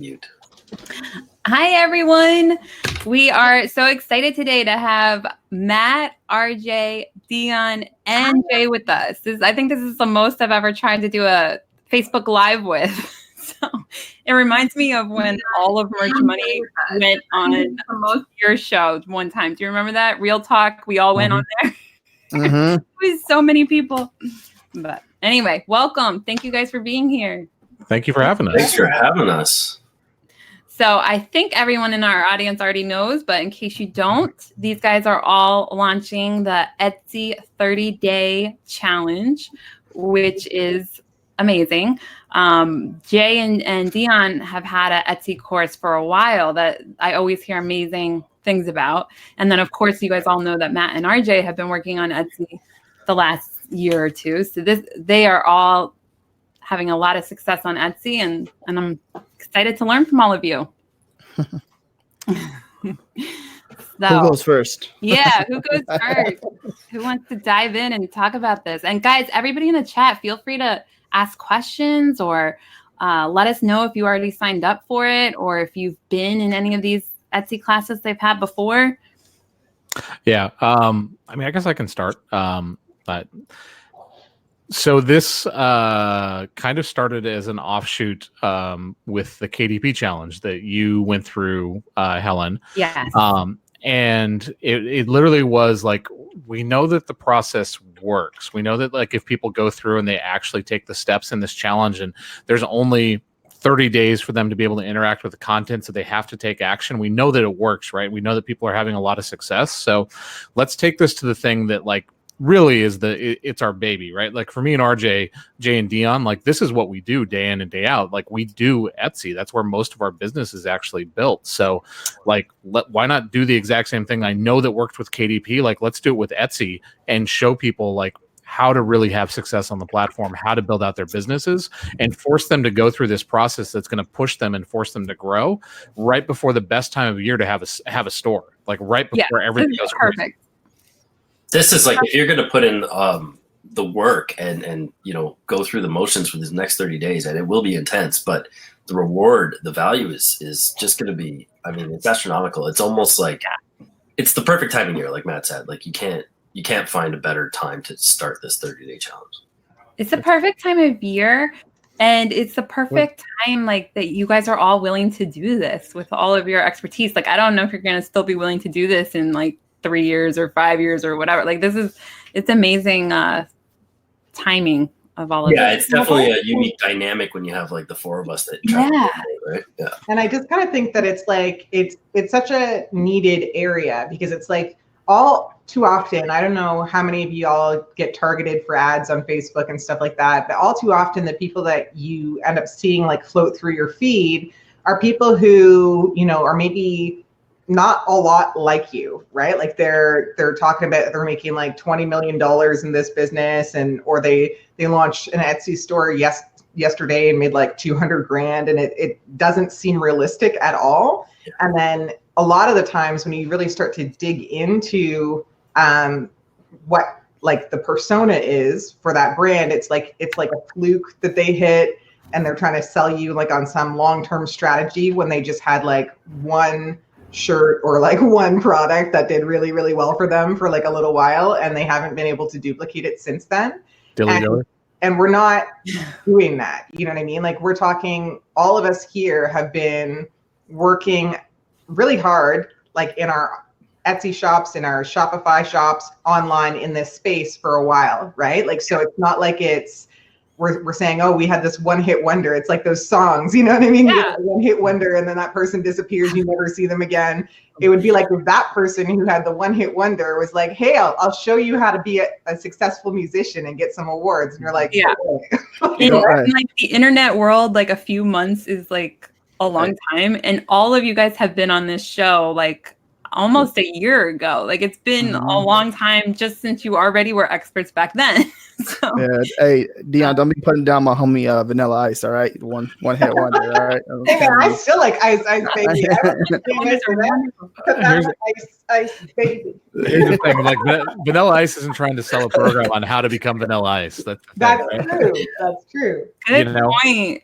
Mute. Hi, everyone. We are so excited today to have Matt, RJ, Dion, and Jay with us. I think this is the most I've ever tried to do a Facebook Live with. So it reminds me of when all of Merch Money went on your show one time. Do you remember that? Real Talk. We all went on there. It was so many people. But anyway, welcome. Thank you guys for being here. Thank you for having us. Thanks for having us. So I think everyone in our audience already knows, but in case you don't, these guys are all launching the Etsy 30-day challenge, which is amazing. Jay and Dion have had an Etsy course for a while that I always hear amazing things about. And then, of course, you guys all know that Matt and RJ have been working on Etsy the last year or two. So they are all having a lot of success on Etsy, and I'm excited to learn from all of you. Who goes first? Yeah, who goes first? Who wants to dive in and talk about this? And guys, everybody in the chat, feel free to ask questions or let us know if you already signed up for it or if you've been in any of these Etsy classes they've had before. Yeah, I mean, I guess I can start. But so this kind of started as an offshoot with the KDP challenge that you went through, Helen. Yes. And it literally was like, we know that the process works. We know that like if people go through and they actually take the steps in this challenge, and there's only 30 days for them to be able to interact with the content, so they have to take action. We know that it works, right? We know that people are having a lot of success. So let's take this to the thing that like really is it's our baby, right? Like for me and RJ, Jay and Dion, like this is what we do day in and day out. Like we do Etsy. That's where most of our business is actually built. So like, why not do the exact same thing I know that worked with KDP? Like let's do it with Etsy and show people like how to really have success on the platform, how to build out their businesses, and force them to go through this process that's going to push them and force them to grow right before the best time of year to have a store, like right before everything goes perfect. crazy. This is like if you're going to put in the work and you know go through the motions for these next 30 days, and it will be intense, but the reward, the value is just going to be, I mean, it's astronomical. It's almost like it's the perfect time of year, like Matt said. Like you can't find a better time to start this 30-day challenge. It's the perfect time of year, and it's the perfect time like that you guys are all willing to do this with all of your expertise. Like I don't know if you're going to still be willing to do this in like 3 years or 5 years or whatever. Like it's amazing timing of all of Yeah, this. it's definitely a unique dynamic when you have like the four of us that travel, right? Yeah. And I just kind of think that it's like it's such a needed area because it's like all too often, I don't know how many of you all get targeted for ads on Facebook and stuff like that, but all too often the people that you end up seeing like float through your feed are people who, you know, are maybe not a lot like you, right? Like they're talking about they're making like $20 million in this business, and or they launched an Etsy store yesterday and made like 200 grand, and it doesn't seem realistic at all. And then a lot of the times when you really start to dig into what like the persona is for that brand, it's like a fluke that they hit, and they're trying to sell you like on some long-term strategy when they just had like one shirt or like one product that did really, really well for them for like a little while, and they haven't been able to duplicate it since then. And we're not doing that. You know what I mean? Like we're talking, all of us here have been working really hard, like in our Etsy shops, in our Shopify shops, online in this space for a while, right? Like, so it's not like we're saying, oh, we had this one hit wonder. It's like those songs, you know what I mean? Yeah. You have one hit wonder and then that person disappears, you never see them again. It would be like if that person who had the one hit wonder was like, hey, I'll show you how to be a successful musician and get some awards. And you're like, yeah. In like the internet world, like a few months is like a long time. And all of you guys have been on this show like almost a year ago. Like it's been a long time just since you already were experts back then. So. Yeah, hey Dion, don't be putting down my homie Vanilla Ice, all right? One hit wonder, all right? Hey man, I still like Ice baby. Ice baby. Here's the thing, like Vanilla Ice isn't trying to sell a program on how to become Vanilla Ice. That's true. That's true. Good point.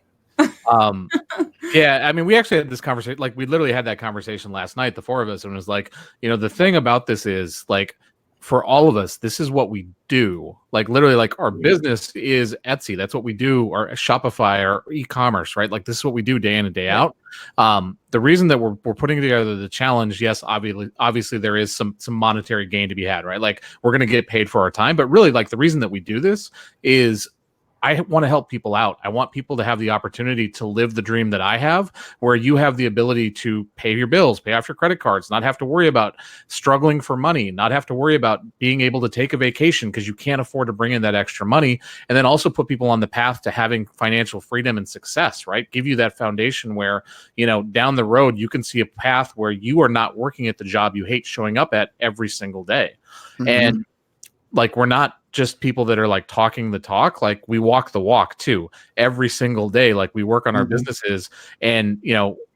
Yeah, I mean, we actually had this conversation, like we literally had that conversation last night, the four of us, and it was like, the thing about this is like, for all of us, this is what we do. Like literally, like our business is Etsy. That's what we do, or Shopify, or e-commerce, right? Like this is what we do day in and day out. The reason that we're putting together the challenge, yes, obviously there is some monetary gain to be had, right? Like we're going to get paid for our time, but really, like the reason that we do this is I want to help people out. I want people to have the opportunity to live the dream that I have, where you have the ability to pay your bills, pay off your credit cards, not have to worry about struggling for money, not have to worry about being able to take a vacation because you can't afford to bring in that extra money, and then also put people on the path to having financial freedom and success, right? Give you that foundation where, down the road, you can see a path where you are not working at the job you hate showing up at every single day. Mm-hmm. And like, we're not just people that are like talking the talk, like we walk the walk too every single day. Like we work on our businesses and,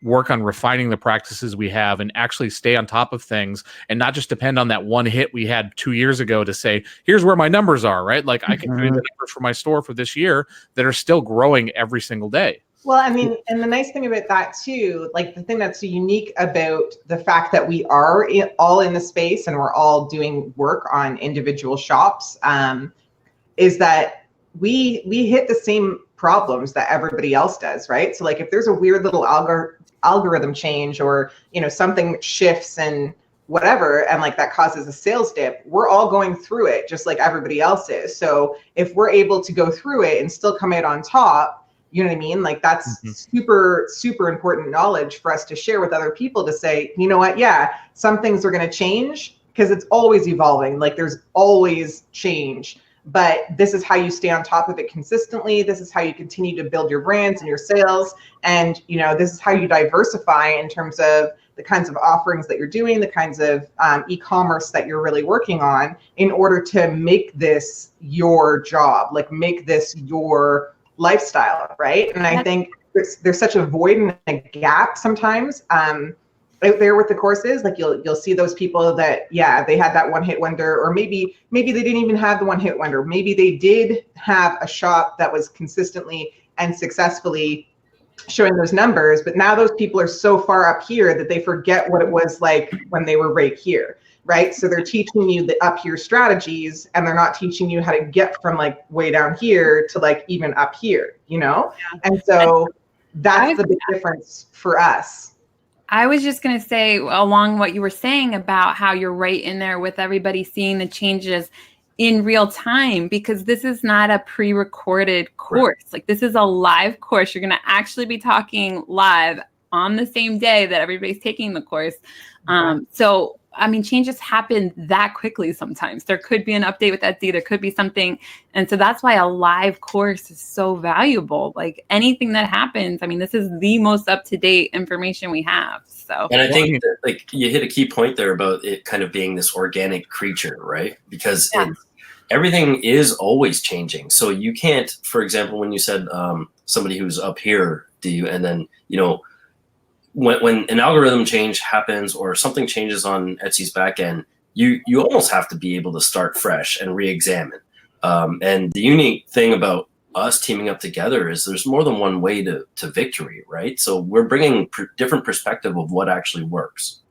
work on refining the practices we have and actually stay on top of things and not just depend on that one hit we had 2 years ago to say, here's where my numbers are, right? Like I can do the numbers for my store for this year that are still growing every single day. Well, I mean, and the nice thing about that too, like the thing that's unique about the fact that we are all in the space and we're all doing work on individual shops, is that we hit the same problems that everybody else does, right? So like if there's a weird little algorithm change or, something shifts and whatever, and like that causes a sales dip, we're all going through it just like everybody else is. So if we're able to go through it and still come out on top, you know what I mean? Like that's super, super important knowledge for us to share with other people to say, you know what? Yeah, some things are going to change because it's always evolving. Like there's always change, but this is how you stay on top of it consistently. This is how you continue to build your brands and your sales. And, this is how you diversify in terms of the kinds of offerings that you're doing, the kinds of e-commerce that you're really working on in order to make this your job, like make this your lifestyle, right? And I think there's such a void and a gap sometimes out there with the courses. Like you'll see those people that, yeah, they had that one hit wonder, or maybe they didn't even have the one hit wonder. Maybe they did have a shop that was consistently and successfully showing those numbers, but now those people are so far up here that they forget what it was like when they were right here. Right. So they're teaching you the up here strategies and they're not teaching you how to get from like way down here to like even up here, Yeah. And so that's the big difference for us. I was just going to say along what you were saying about how you're right in there with everybody seeing the changes in real time, because this is not a pre-recorded course. Right. Like this is a live course. You're going to actually be talking live on the same day that everybody's taking the course. So I mean, changes happen that quickly sometimes. There could be an update with Etsy. There could be something. And so that's why a live course is so valuable. Like anything that happens, I mean, this is the most up-to-date information we have. So, and I think that, like, you hit a key point there about it kind of being this organic creature, right? Because everything is always changing. So you can't, for example, when you said somebody who's up here, and then, when an algorithm change happens or something changes on Etsy's back end, you almost have to be able to start fresh and re-examine. And the unique thing about us teaming up together is there's more than one way to victory, right? So we're bringing different perspective of what actually works.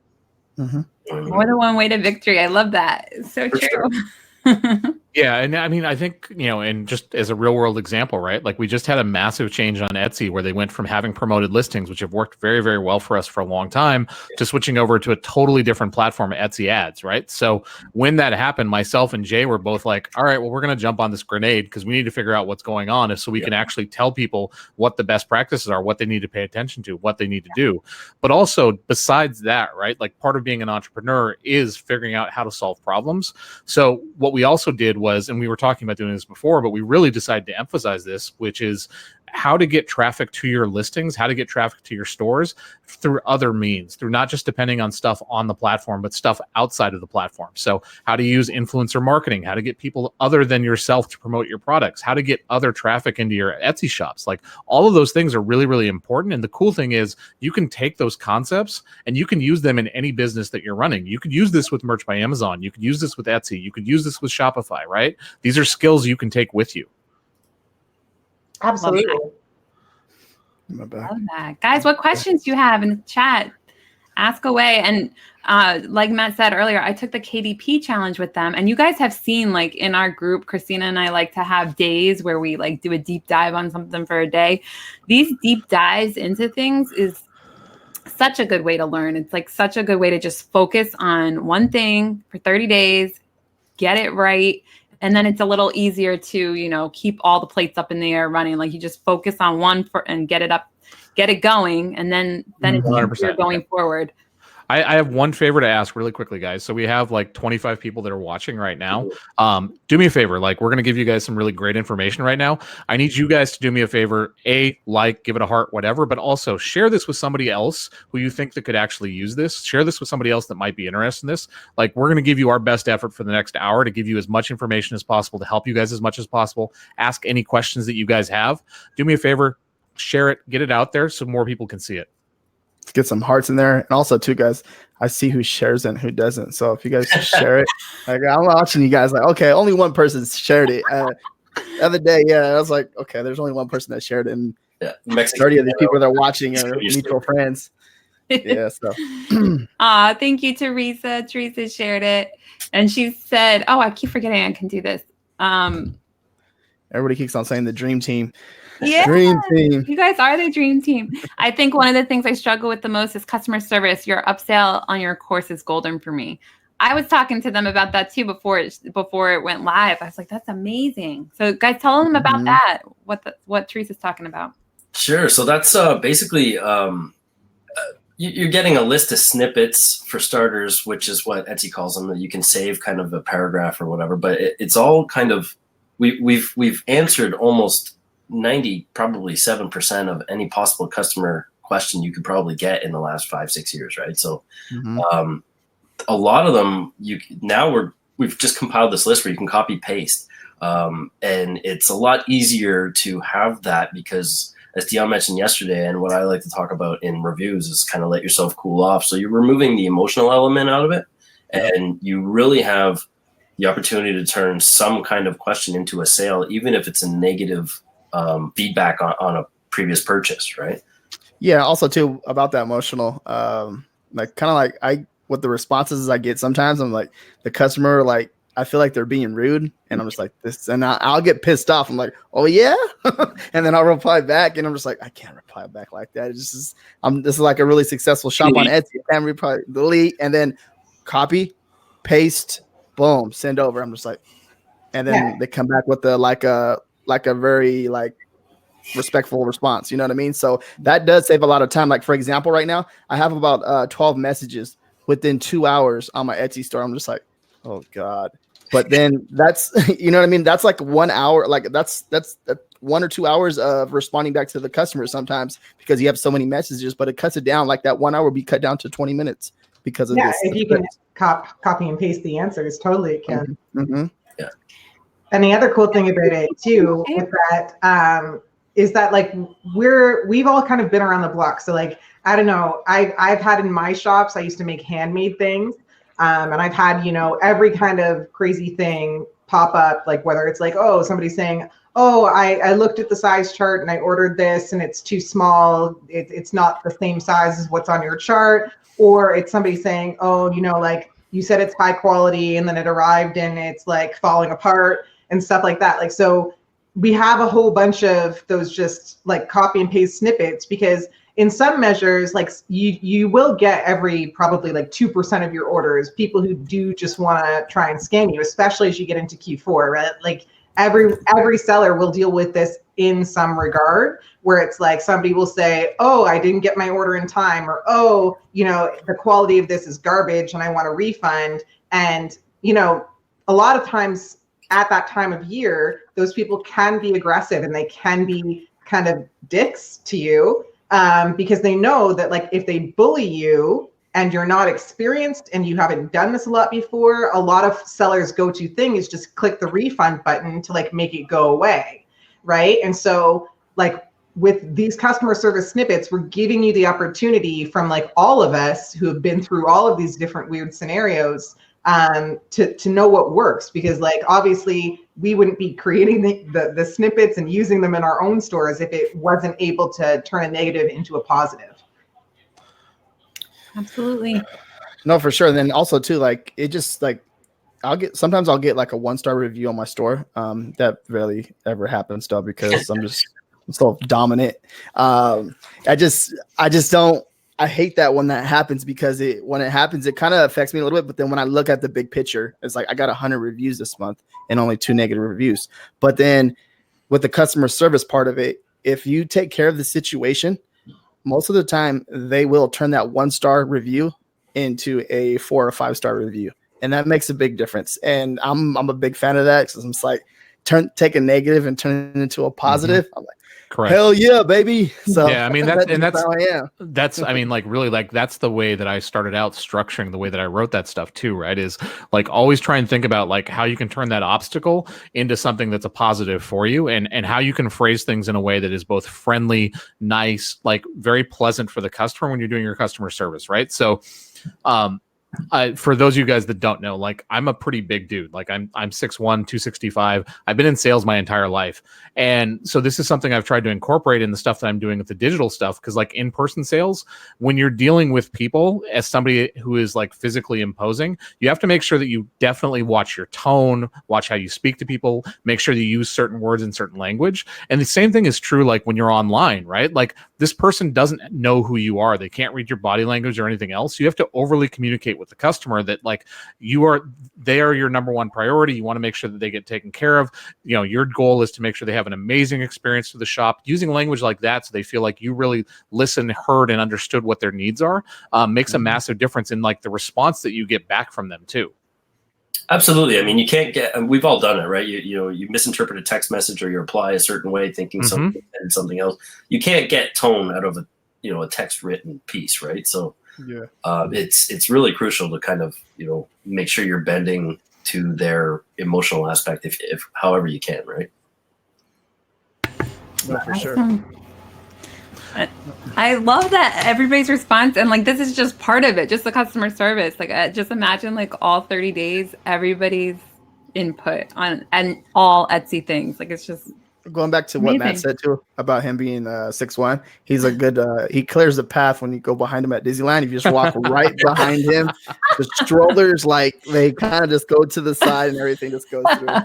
More than one way to victory. I love that. It's so true. Sure. Yeah, and I mean, I think, and just as a real world example, right? Like we just had a massive change on Etsy where they went from having promoted listings, which have worked very, very well for us for a long time, to switching over to a totally different platform, Etsy Ads, right? So when that happened, myself and Jay were both like, all right, well, we're going to jump on this grenade because we need to figure out what's going on so we can actually tell people what the best practices are, what they need to pay attention to, what they need to do. But also besides that, right? Like part of being an entrepreneur is figuring out how to solve problems. So what we also did was, and we were talking about doing this before, but we really decided to emphasize this, which is how to get traffic to your listings, how to get traffic to your stores through other means, through not just depending on stuff on the platform, but stuff outside of the platform. So how to use influencer marketing, how to get people other than yourself to promote your products, how to get other traffic into your Etsy shops. Like all of those things are really, really important. And the cool thing is you can take those concepts and you can use them in any business that you're running. You could use this with Merch by Amazon. You could use this with Etsy. You could use this with Shopify, right? These are skills you can take with you. Absolutely. My bad. Love that. Guys, what questions do you have in the chat? Ask away. And like Matt said earlier, I took the KDP challenge with them. And you guys have seen, like, in our group, Christina and I like to have days where we like do a deep dive on something for a day. These deep dives into things is such a good way to learn. It's like such a good way to just focus on one thing for 30 days, get it right. And then it's a little easier to, you know, keep all the plates up in the air running. Like, you just focus on one and get it going. And then it's 100%. easier going forward. I have one favor to ask really quickly, guys. So we have like 25 people that are watching right now. Do me a favor. Like, we're going to give you guys some really great information right now. I need you guys to do me a favor. Give it a heart, whatever, but also share this with somebody else who you think that could actually use this. Share this with somebody else that might be interested in this. Like, we're going to give you our best effort for the next hour to give you as much information as possible, to help you guys as much as possible. Ask any questions that you guys have. Do me a favor. Share it. Get it out there so more people can see it. Let's get some hearts in there. And also, too, guys, I see who shares it and who doesn't. So if you guys share it, like, I'm watching you guys like, okay, only one person shared it. The other day, I was like, okay, there's only one person that shared it. And 30 of the people that are watching are mutual friends. Yeah, so. Thank you, Teresa. Teresa shared it. And she said, I keep forgetting I can do this. Everybody keeps on saying the dream team. Yeah, dream team. You guys are the dream team. I think one of the things I struggle with the most is customer service. Your upsell on your course is golden for me. I was talking to them about that too before it went live. I was like, that's amazing. So guys, tell them about that. What Teresa's talking about. Sure. So that's basically you're getting a list of snippets for starters, which is what Etsy calls them, that you can save kind of a paragraph or whatever. But it's all kind of we've answered almost probably 7% of any possible customer question you could probably get in the last 5-6 years, right? So a lot of them we've just compiled this list where you can copy paste, and it's a lot easier to have that because, as Dion mentioned yesterday, and what I like to talk about in reviews, is kind of let yourself cool off. So you're removing the emotional element out of it, and you really have the opportunity to turn some kind of question into a sale, even if it's a negative feedback on a previous purchase, right? Yeah. Also, too, about that emotional, like kind of like what the responses I get sometimes, I'm like, the customer, like, I feel like they're being rude, and I'm just like this, and I'll get pissed off. I'm like, oh yeah, and then I'll reply back, and I'm just like, I can't reply back like that. This is like a really successful shop on Etsy. I can't reply, delete, and then copy, paste, boom, send over. I'm just like, and then they come back with like a very like respectful response. You know what I mean? So that does save a lot of time. Like, for example, right now I have about 12 messages within 2 hours on my Etsy store. I'm just like, oh God. But then that's, you know what I mean? That's like 1 hour. Like that's 1 or 2 hours of responding back to the customer sometimes because you have so many messages, but it cuts it down. Like that 1 hour will be cut down to 20 minutes because of this. If you can copy and paste the answers, totally it can. Mm-hmm. And the other cool thing about it too with that is that like we've all kind of been around the block. So like, I don't know, I've had in my shops, I used to make handmade things. And I've had, every kind of crazy thing pop up, like whether it's like, oh, somebody's saying, oh, I looked at the size chart and I ordered this and it's too small. It's not the same size as what's on your chart. Or it's somebody saying, oh, like you said it's high quality and then it arrived and it's like falling apart and stuff like that. Like, so we have a whole bunch of those just like copy and paste snippets because in some measures, like you will get probably like 2% of your orders, people who do just want to try and scam you, especially as you get into Q4, right? Like every seller will deal with this in some regard, where it's like somebody will say, oh, I didn't get my order in time, or, oh, the quality of this is garbage and I want a refund. And, a lot of times at that time of year, those people can be aggressive and they can be kind of dicks to you. Because they know that like if they bully you and you're not experienced and you haven't done this a lot before, a lot of sellers' go-to thing is just click the refund button to like make it go away, right? And so like with these customer service snippets, we're giving you the opportunity from like all of us who have been through all of these different weird scenarios to know what works, because like obviously we wouldn't be creating the snippets and using them in our own stores if it wasn't able to turn a negative into a positive. Absolutely. No, for sure. And then also too, like it just like I'll get like a 1-star review on my store. That rarely ever happens though, because I'm so dominant. I just don't. I hate that when that happens, because when it happens, it kind of affects me a little bit. But then when I look at the big picture, it's like I got 100 reviews this month and only 2 negative reviews. But then with the customer service part of it, if you take care of the situation, most of the time they will turn that 1-star review into a 4 or 5-star review, and that makes a big difference. And I'm a big fan of that, because I'm just like take a negative and turn it into a positive. I'm like, Correct. hell yeah, baby. So yeah, I mean that's how I am. That's I mean, like really, like that's the way that I started out structuring the way that I wrote that stuff too, right? Is like always try and think about like how you can turn that obstacle into something that's a positive for you, and how you can phrase things in a way that is both friendly, nice, like very pleasant for the customer when you're doing your customer service, right? So for those of you guys that don't know, like I'm a pretty big dude. Like I'm 6'1", 265. I've been in sales my entire life. And so this is something I've tried to incorporate in the stuff that I'm doing with the digital stuff. Cause like in-person sales, when you're dealing with people as somebody who is like physically imposing, you have to make sure that you definitely watch your tone, watch how you speak to people, make sure you use certain words in certain language. And the same thing is true like when you're online, right? Like this person doesn't know who you are. They can't read your body language or anything else. You have to overly communicate with the customer that like they are your number one priority. You want to make sure that they get taken care of. You know, your goal is to make sure they have an amazing experience to the shop. Using language like that so they feel like you really listened, heard, and understood what their needs are makes a massive difference in like the response that you get back from them too. Absolutely. I mean, you can't get, we've all done it, right? You misinterpret a text message, or you reply a certain way thinking something else. You can't get tone out of a text written piece, right? So yeah, it's really crucial to kind of, make sure you're bending to their emotional aspect if however you can, right? No, for sure. I love that everybody's response, and like this is just part of it, just the customer service. Like just imagine like all 30 days, everybody's input on and all Etsy things. Like it's just going back to what Matt said too about him being 6'1". He's a good he clears the path when you go behind him at Disneyland. If you just walk right behind him, the strollers like they kind of just go to the side and everything just goes through.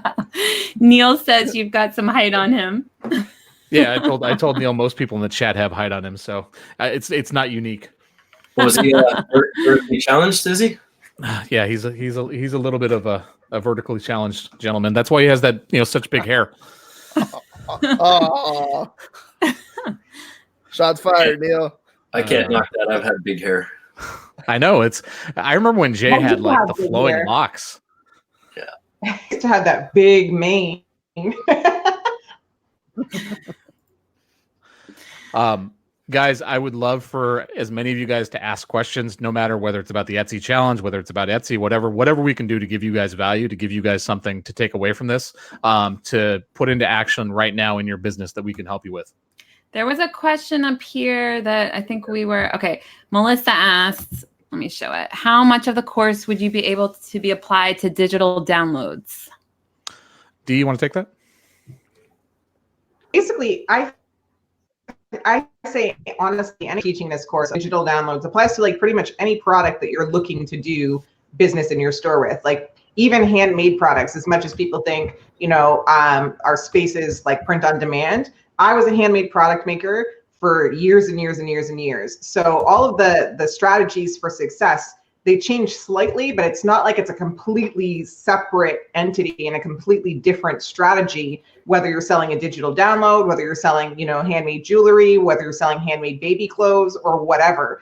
Neil says you've got some height on him. Yeah, I told Neil most people in the chat have height on him, so it's not unique. Was he vertically challenged? Is he? Yeah, he's a little bit of a vertically challenged gentleman. That's why he has that such big hair. Oh, shots fired, Neil. I can't knock that. I've had big hair. I know I remember when Jay had like the flowing locks. Yeah, I used to have that big mane. Guys, I would love for as many of you guys to ask questions, no matter whether it's about the Etsy challenge, whether it's about Etsy, whatever we can do to give you guys value, to give you guys something to take away from this, to put into action right now in your business that we can help you with. There was a question up here that I think Melissa asked, let me show it. How much of the course would you be able to be applied to digital downloads? Dee, you want to take that? Basically, I say honestly, any teaching this course, digital downloads applies to like pretty much any product that you're looking to do business in your store with. Like even handmade products, as much as people think, our space is like print on demand. I was a handmade product maker for years and years and years and years. So all of the strategies for success, they change slightly, but it's not like it's a completely separate entity and a completely different strategy, whether you're selling a digital download, whether you're selling, handmade jewelry, whether you're selling handmade baby clothes or whatever.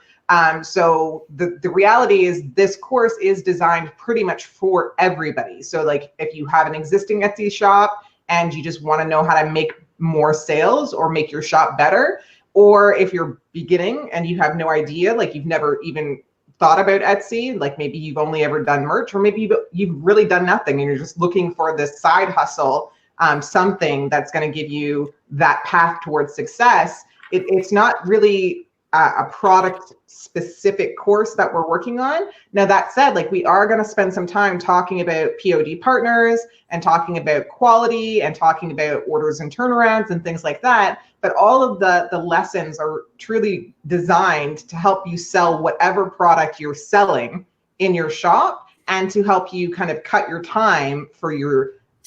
So the reality is this course is designed pretty much for everybody. So like if you have an existing Etsy shop and you just want to know how to make more sales or make your shop better, or if you're beginning and you have no idea, like you've never even thought about Etsy, like maybe you've only ever done merch, or maybe you've really done nothing and you're just looking for this side hustle, something that's going to give you that path towards success. It's not really a product specific course that we're working on. Now that said, like we are going to spend some time talking about POD partners and talking about quality and talking about orders and turnarounds and things like that. But all of the lessons are truly designed to help you sell whatever product you're selling in your shop and to help you kind of cut your time for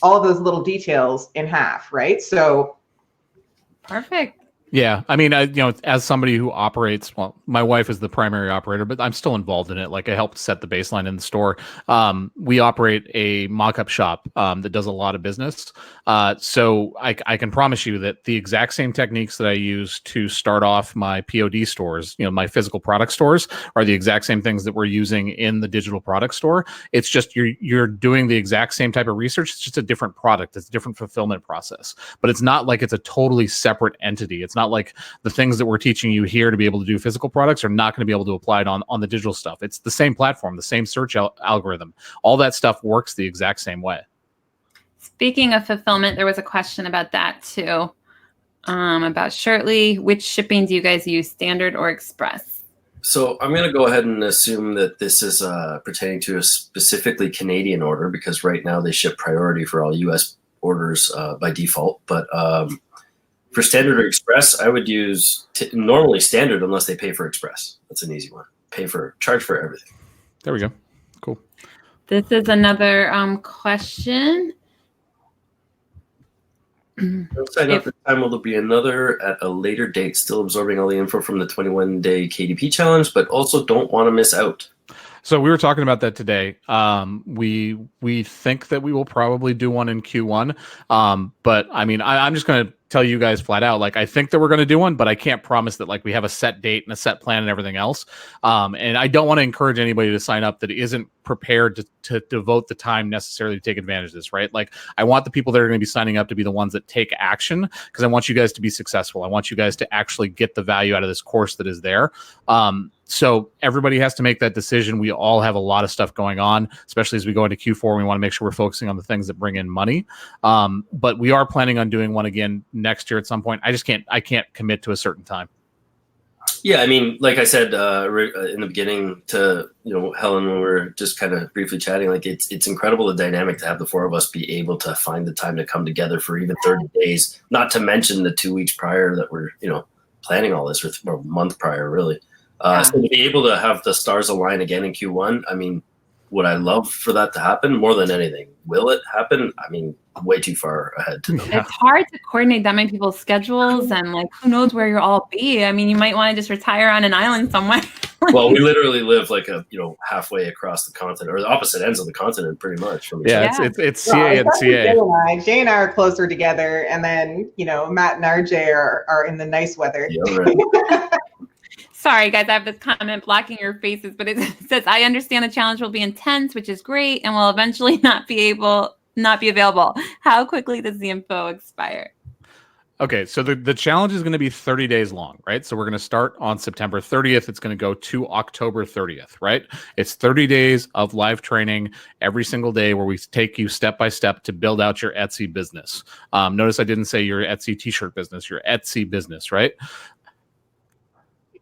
all of those little details in half, right? So Perfect. Yeah, I mean, as somebody who operates, well, my wife is the primary operator, but I'm still involved in it. Like, I helped set the baseline in the store. We operate a mock-up shop that does a lot of business. So I can promise you that the exact same techniques that I use to start off my POD stores, my physical product stores, are the exact same things that we're using in the digital product store. It's just you're doing the exact same type of research. It's just a different product. It's a different fulfillment process. But it's not like it's a totally separate entity. It's not like the things that we're teaching you here to be able to do physical products are not going to be able to apply it on the digital stuff. It's the same platform, the same search algorithm. All that stuff works the exact same way. Speaking of fulfillment, there was a question about that too. About Shirtley, which shipping do you guys use, standard or express? So I'm going to go ahead and assume that this is pertaining to a specifically Canadian order, because right now they ship priority for all US orders by default. But for standard or express, I would use normally standard unless they pay for express. That's an easy one. Charge for everything. There we go. Cool. This is another question. Outside of the time, will there be another at a later date, still absorbing all the info from the 21-day KDP challenge, but also don't want to miss out? So we were talking about that today. We think that we will probably do one in Q1. But I mean, I'm just going to tell you guys flat out, like, I think that we're going to do one, but I can't promise that like we have a set date and a set plan and everything else. And I don't want to encourage anybody to sign up that isn't prepared to devote the time necessarily to take advantage of this, right? Like, I want the people that are going to be signing up to be the ones that take action, because I want you guys to be successful. I want you guys to actually get the value out of this course that is there. So everybody has to make that decision. We all have a lot of stuff going on, especially as we go into Q4. We want to make sure we're focusing on the things that bring in money. But we are planning on doing one again next year at some point. I can't commit to a certain time. Yeah, I mean, like I said in the beginning to Helen, when we were just kind of briefly chatting, like it's incredible, the dynamic to have the four of us be able to find the time to come together for even 30 days, not to mention the 2 weeks prior that we're planning all this, or a month prior, really. So to be able to have the stars align again in Q1, I mean, would I love for that to happen more than anything? Will it happen? I mean, way too far ahead to know. It's hard to coordinate that many people's schedules, and like, who knows where you'll all be. I mean, you might want to just retire on an island somewhere. Well, we literally live like halfway across the continent, or the opposite ends of the continent, pretty much. From each other. It's CA and CA. Jay and I are closer together, and then Matt and RJ are in the nice weather. Yeah, right. Sorry, guys, I have this comment blocking your faces, but it says, I understand the challenge will be intense, which is great, and will eventually not be available. How quickly does the info expire? Okay, so the challenge is going to be 30 days long, right? So we're going to start on September 30th. It's going to go to October 30th, right? It's 30 days of live training every single day where we take you step by step to build out your Etsy business. Notice I didn't say your Etsy t-shirt business, your Etsy business, right?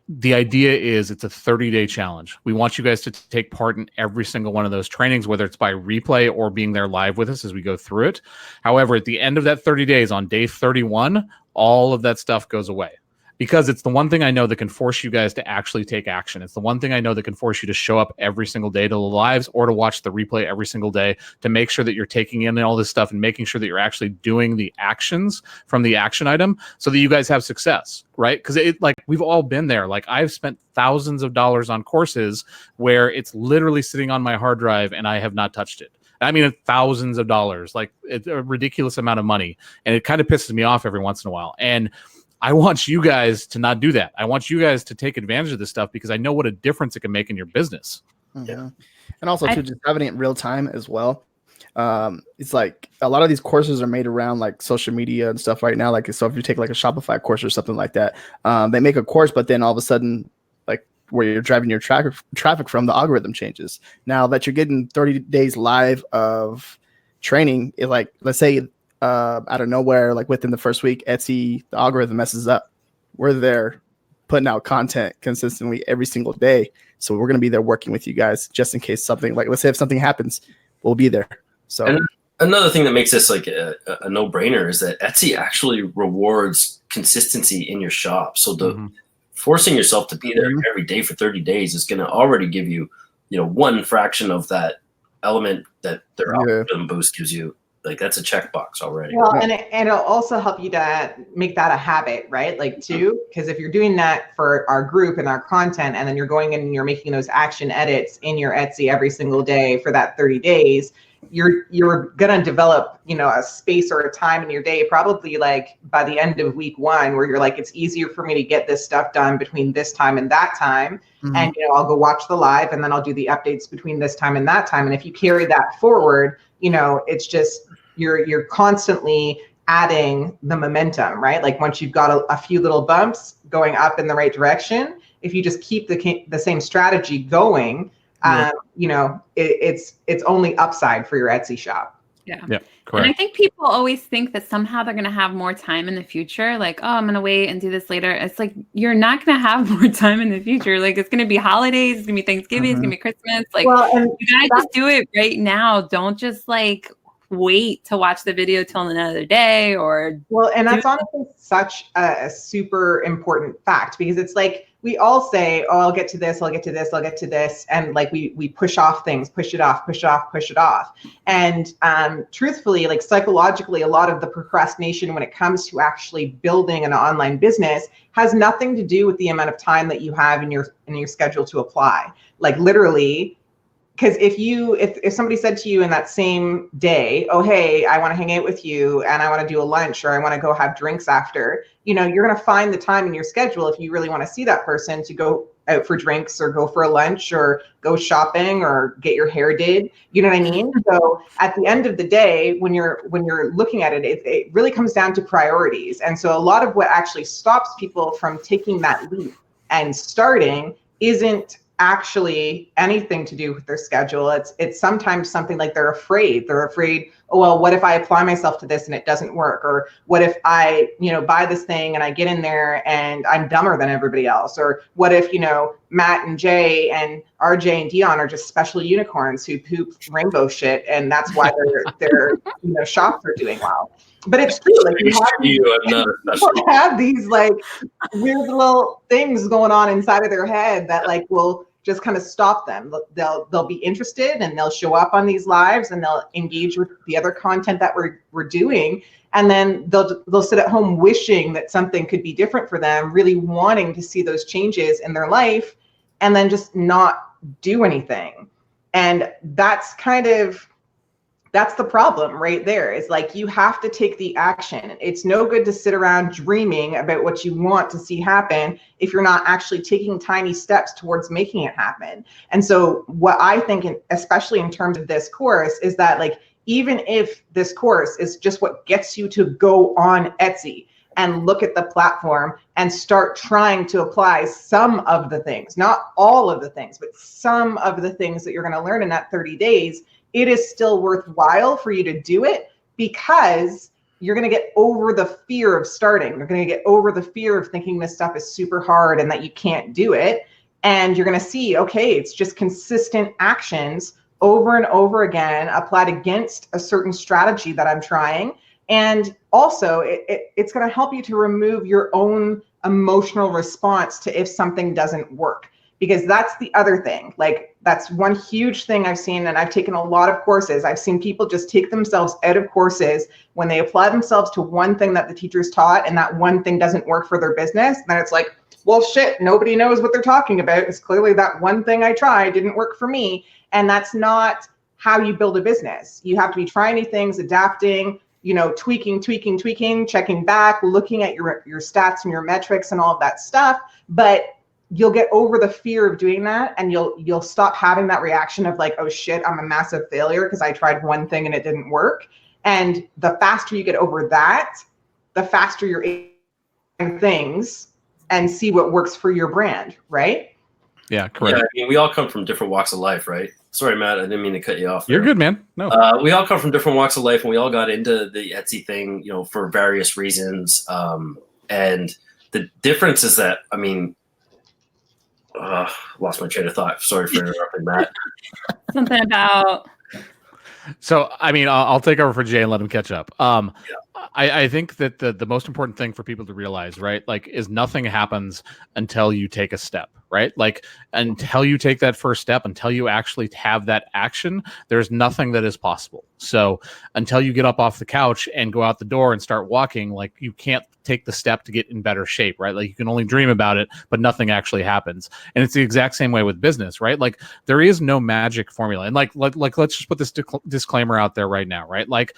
The idea is it's a 30-day challenge. We want you guys to take part in every single one of those trainings, whether it's by replay or being there live with us as we go through it. However, at the end of that 30 days, on day 31, all of that stuff goes away. Because it's the one thing I know that can force you guys to actually take action. It's the one thing I know that can force you to show up every single day to the lives or to watch the replay every single day, to make sure that you're taking in all this stuff and making sure that you're actually doing the actions from the action item so that you guys have success, right? Because we've all been there. Like, I've spent thousands of dollars on courses where it's literally sitting on my hard drive and I have not touched it. I mean, thousands of dollars, like it's a ridiculous amount of money. And it kind of pisses me off every once in a while. And I want you guys to not do that. I want you guys to take advantage of this stuff because I know what a difference it can make in your business. Mm-hmm. Yeah. And also too, just having it in real time as well. It's like a lot of these courses are made around like social media and stuff right now. Like, so if you take like a Shopify course or something like that, they make a course, but then all of a sudden, like where you're driving your traffic from, the algorithm changes. Now that you're getting 30 days live of training, it, like, let's say, out of nowhere, like within the first week, Etsy, the algorithm messes up. We're there putting out content consistently every single day. So we're going to be there working with you guys just in case something, like, let's say if something happens, we'll be there. So and another thing that makes this like a no-brainer is that Etsy actually rewards consistency in your shop. So the forcing yourself to be there every day for 30 days is going to already give you, one fraction of that element that their algorithm boost gives you. Like, that's a checkbox already. Well, and it'll also help you to make that a habit, right? Like, too, because if you're doing that for our group and our content, and then you're going in and you're making those action edits in your Etsy every single day for that 30 days, you're gonna develop, a space or a time in your day, probably like by the end of week 1, where you're like, it's easier for me to get this stuff done between this time and that time. And I'll go watch the live, and then I'll do the updates between this time and that time. And if you carry that forward, it's just you're constantly adding the momentum, right? Like, once you've got a few little bumps going up in the right direction, if you just keep the same strategy going, it's only upside for your Etsy shop. Yeah, correct. And I think people always think that somehow they're going to have more time in the future. Like, oh, I'm going to wait and do this later. It's like, you're not going to have more time in the future. Like, it's going to be holidays. It's going to be Thanksgiving. It's going to be Christmas. Like, you got to just do it right now. Don't just like wait to watch the video till another day and that's honestly such a super important fact, because it's like, we all say, oh, I'll get to this, I'll get to this, I'll get to this. And like, we push off things, push it off. And truthfully, like, psychologically, a lot of the procrastination when it comes to actually building an online business has nothing to do with the amount of time that you have in your schedule to apply. Like, literally, because if somebody said to you in that same day, oh, hey, I want to hang out with you and I want to do a lunch, or I want to go have drinks after, you're going to find the time in your schedule, if you really want to see that person, to go out for drinks or go for a lunch or go shopping or get your hair did. You know what I mean? So at the end of the day, when you're looking at it, it really comes down to priorities. And so a lot of what actually stops people from taking that leap and starting isn't actually anything to do with their schedule. It's sometimes something like they're afraid, oh, well, what if I apply myself to this and it doesn't work? Or what if I, buy this thing and I get in there and I'm dumber than everybody else? Or what if, Matt and Jay and RJ and Dion are just special unicorns who poop rainbow shit, and that's why their shops are doing well. But it's true. Like, people have these like weird little things going on inside of their head that like will just kind of stop them. They'll be interested and they'll show up on these lives and they'll engage with the other content that we're doing. And then they'll sit at home wishing that something could be different for them, really wanting to see those changes in their life, and then just not do anything. And that's the problem right there. Is like, you have to take the action. It's no good to sit around dreaming about what you want to see happen if you're not actually taking tiny steps towards making it happen. And so what I think, especially in terms of this course, is that like, even if this course is just what gets you to go on Etsy and look at the platform and start trying to apply some of the things, not all of the things, but some of the things that you're going to learn in that 30 days, it is still worthwhile for you to do it, because you're going to get over the fear of starting. You're going to get over the fear of thinking this stuff is super hard and that you can't do it. And you're going to see, okay, it's just consistent actions over and over again applied against a certain strategy that I'm trying. And also it's going to help you to remove your own emotional response to if something doesn't work. Because that's the other thing. Like, that's one huge thing I've seen, and I've taken a lot of courses. I've seen people just take themselves out of courses when they apply themselves to one thing that the teachers taught, and that one thing doesn't work for their business. Then it's like, well, shit, nobody knows what they're talking about, because clearly that one thing I tried didn't work for me. And that's not how you build a business. You have to be trying new things, adapting, tweaking, checking back, looking at your stats and your metrics and all of that stuff. But you'll get over the fear of doing that, and you'll stop having that reaction of like, oh shit, I'm a massive failure because I tried one thing and it didn't work. And the faster you get over that, the faster you're able to do things and see what works for your brand, right? Yeah, correct. Yeah, I mean, we all come from different walks of life, right? Sorry, Matt, I didn't mean to cut you off there. You're good, man. No. We all come from different walks of life, and we all got into the Etsy thing, for various reasons. And the difference is that, I mean, lost my train of thought. Sorry for interrupting that. Something about. So, I mean, I'll take over for Jay and let him catch up. I think that the most important thing for people to realize, right, like, is nothing happens until you take a step, right? Like, until you take that first step, until you actually have that action, there's nothing that is possible. So until you get up off the couch and go out the door and start walking, like, you can't take the step to get in better shape, right? Like, you can only dream about it, but nothing actually happens. And it's the exact same way with business, right? Like, there is no magic formula. And like let's just put this disclaimer out there right now, right? Like,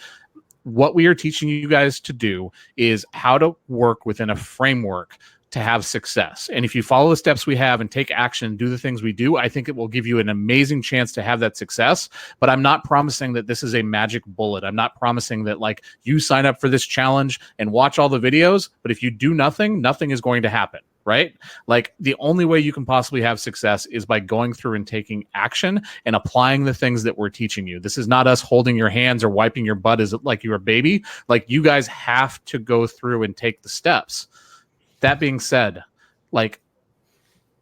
what we are teaching you guys to do is how to work within a framework to have success. And if you follow the steps we have and take action and do the things we do, I think it will give you an amazing chance to have that success. But I'm not promising that this is a magic bullet. I'm not promising that, like, you sign up for this challenge and watch all the videos, but if you do nothing, nothing is going to happen, right? Like, the only way you can possibly have success is by going through and taking action and applying the things that we're teaching you. This is not us holding your hands or wiping your butt as like you're a baby. Like, you guys have to go through and take the steps. That being said, like,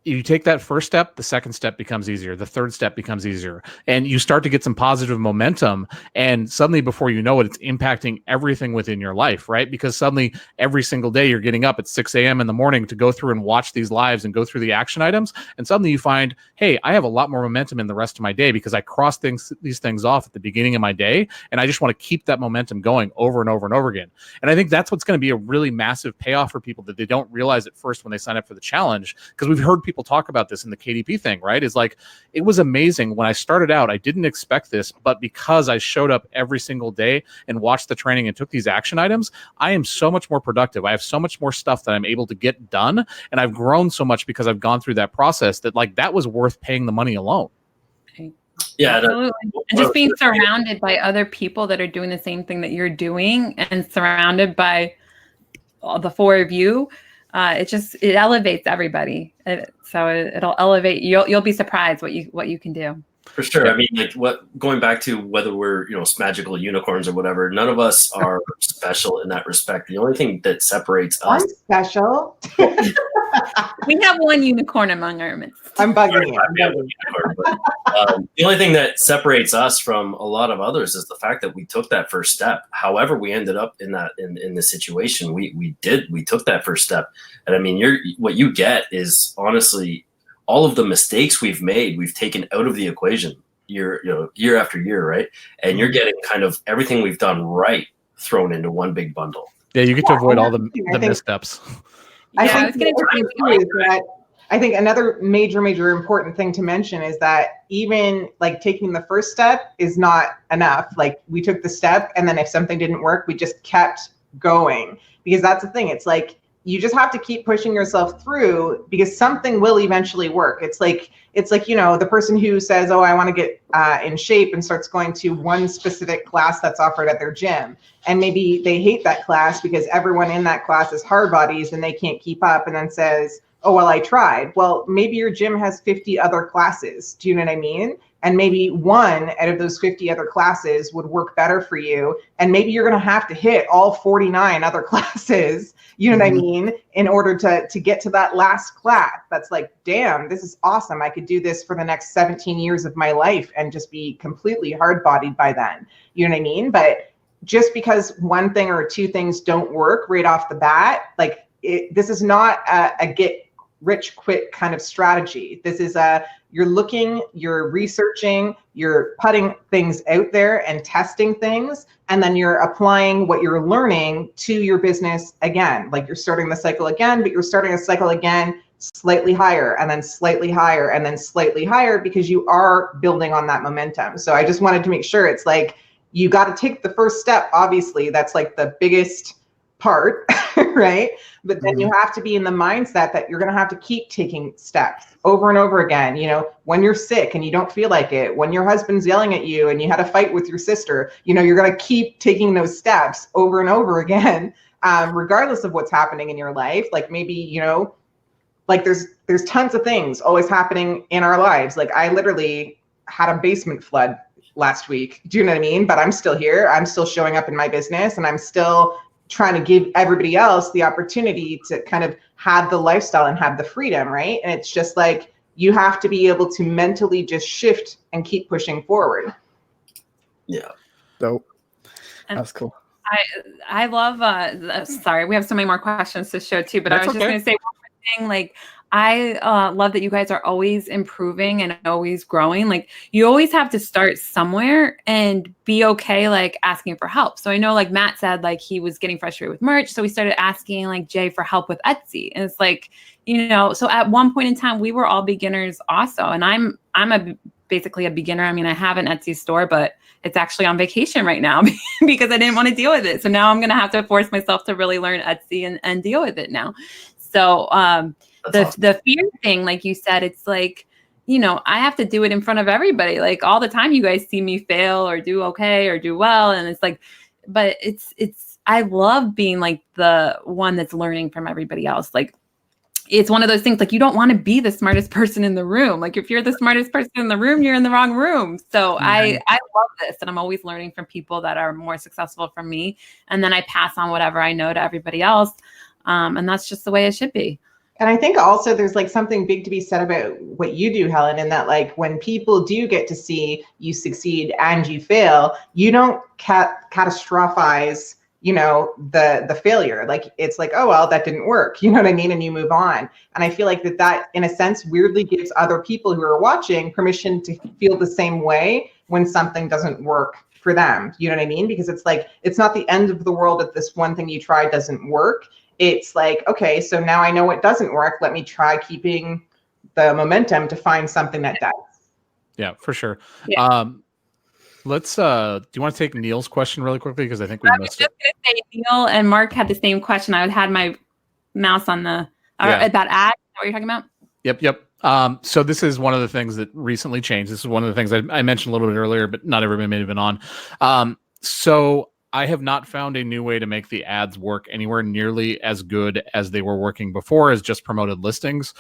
you take that first step, the second step becomes easier. The third step becomes easier. And you start to get some positive momentum. And suddenly, before you know it, it's impacting everything within your life, right? Because suddenly, every single day, you're getting up at 6 a.m. in the morning to go through and watch these lives and go through the action items. And suddenly you find, hey, I have a lot more momentum in the rest of my day because I crossed these things off at the beginning of my day. And I just want to keep that momentum going over and over and over again. And I think that's what's going to be a really massive payoff for people that they don't realize at first when they sign up for the challenge. Because we've heard people talk about this in the KDP thing, right? Is like, it was amazing when I started out. I didn't expect this, but because I showed up every single day and watched the training and took these action items, I am so much more productive. I have so much more stuff that I'm able to get done. And I've grown so much because I've gone through that process that, like, that was worth paying the money alone. Yeah. Absolutely. And just being surrounded by other people that are doing the same thing that you're doing and surrounded by all the four of you, it elevates everybody. So it'll elevate. You'll be surprised what you can do. For sure. I mean, like, going back to whether we're, magical unicorns or whatever, none of us are special in that respect. The only thing that separates us. I'm special. We have one unicorn among our midst. I'm bugging you. The only thing that separates us from a lot of others is the fact that we took that first step. However, we ended up in this situation, we took that first step. And I mean, what you get is, honestly, all of the mistakes we've made, we've taken out of the equation year after year, right? And you're getting kind of everything we've done right thrown into one big bundle. Yeah, you get to avoid all the missteps. I think another major important thing to mention is that even, like, taking the first step is not enough. Like, we took the step, and then if something didn't work, we just kept going, because that's the thing. It's like, you just have to keep pushing yourself through, because something will eventually work. It's like, the person who says, oh, I want to get in shape, and starts going to one specific class that's offered at their gym. And maybe they hate that class because everyone in that class is hard bodies and they can't keep up, and then says, oh, well, I tried. Well, maybe your gym has 50 other classes. Do you know what I mean? And maybe one out of those 50 other classes would work better for you. And maybe you're going to have to hit all 49 other classes, you know what I mean, in order to get to that last class. That's like, damn, this is awesome. I could do this for the next 17 years of my life and just be completely hard-bodied by then. You know what I mean? But just because one thing or two things don't work right off the bat, like, this is not a get rich quick kind of strategy. This is you're looking, you're researching, you're putting things out there and testing things, and then you're applying what you're learning to your business again. Like, you're starting the cycle again, but you're starting a cycle again slightly higher, and then slightly higher, and then slightly higher, because you are building on that momentum. So I just wanted to make sure, it's like, you got to take the first step. Obviously, that's like the biggest part, right? But then you have to be in the mindset that you're going to have to keep taking steps over and over again. When you're sick and you don't feel like it, when your husband's yelling at you and you had a fight with your sister, you're going to keep taking those steps over and over again, regardless of what's happening in your life. Like, maybe, like, there's tons of things always happening in our lives. Like, I literally had a basement flood last week. Do you know what I mean? But I'm still here. I'm still showing up in my business, and I'm still trying to give everybody else the opportunity to kind of have the lifestyle and have the freedom, right? And it's just like, you have to be able to mentally just shift and keep pushing forward. Yeah. Dope. That's cool. I love sorry, we have so many more questions to show too, but That's I was just okay. going to say one more thing. Like, I love that you guys are always improving and always growing. Like, you always have to start somewhere and be okay, like, asking for help. So I know, like Matt said, like, he was getting frustrated with merch, so we started asking like Jay for help with Etsy. And it's like, you know, so at one point in time we were all beginners also, and I'm basically a beginner. I mean, I have an Etsy store, but it's actually on vacation right now because I didn't want to deal with it. So now I'm going to have to force myself to really learn Etsy and deal with it now. So the fear thing, like you said, it's like, you know, I have to do it in front of everybody. Like, all the time you guys see me fail or do okay or do well. And it's like, but I love being like the one that's learning from everybody else. Like, it's one of those things, like, you don't want to be the smartest person in the room. Like, if you're the smartest person in the room, you're in the wrong room. So I love this. And I'm always learning from people that are more successful from me. And then I pass on whatever I know to everybody else. And that's just the way it should be. And I think also there's like something big to be said about what you do, Helen, in that, like, when people do get to see you succeed and you fail, you don't catastrophize, you know, the failure. Like, it's like, oh, well, that didn't work. You know what I mean? And you move on. And I feel like that in a sense weirdly gives other people who are watching permission to feel the same way when something doesn't work for them. You know what I mean? Because it's like, it's not the end of the world if this one thing you tried doesn't work. It's like, okay, so now I know it doesn't work. Let me try keeping the momentum to find something that does. Yeah, for sure. Yeah. Let's do you want to take Neil's question really quickly, because I think we missed it. I was just going to say, Neil and Mark had the same question. I had my mouse on the about ads. Is that what you're talking about? Yep. So this is one of the things that recently changed. This is one of the things I mentioned a little bit earlier, but not everybody may have been on. So I have not found a new way to make the ads work anywhere nearly as good as they were working before, as just promoted listings.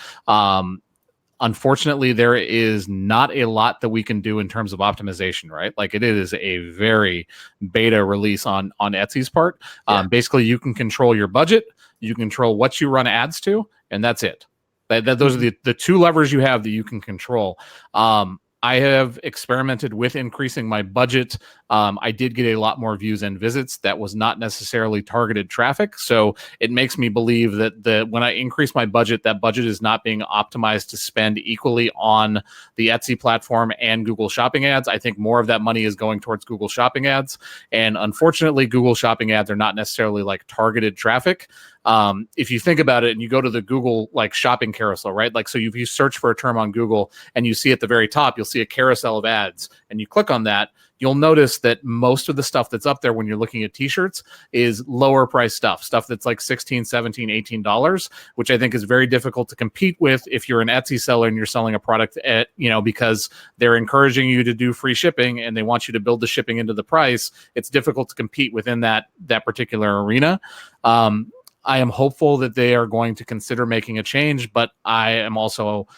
Unfortunately, there is not a lot that we can do in terms of optimization, right? Like, it is a very beta release on Etsy's part. Basically, you can control your budget, you control what you run ads to, and that's it. Those are the two levers you have that you can control. I have experimented with increasing my budget. I did get a lot more views and visits. That was not necessarily targeted traffic. So it makes me believe that when I increase my budget, that budget is not being optimized to spend equally on the Etsy platform and Google Shopping ads. I think more of that money is going towards Google Shopping ads. And unfortunately, Google Shopping ads are not necessarily like targeted traffic. If you think about it and you go to the Google like shopping carousel, right? Like, so if you search for a term on Google and you see at the very top, you'll see a carousel of ads, and you click on that, you'll notice that most of the stuff that's up there when you're looking at t-shirts is lower price stuff that's like $16, $17, $18, which I think is very difficult to compete with if you're an Etsy seller and you're selling a product at, you know, because they're encouraging you to do free shipping and they want you to build the shipping into the price. It's difficult to compete within that particular arena. I am hopeful that they are going to consider making a change, but I am also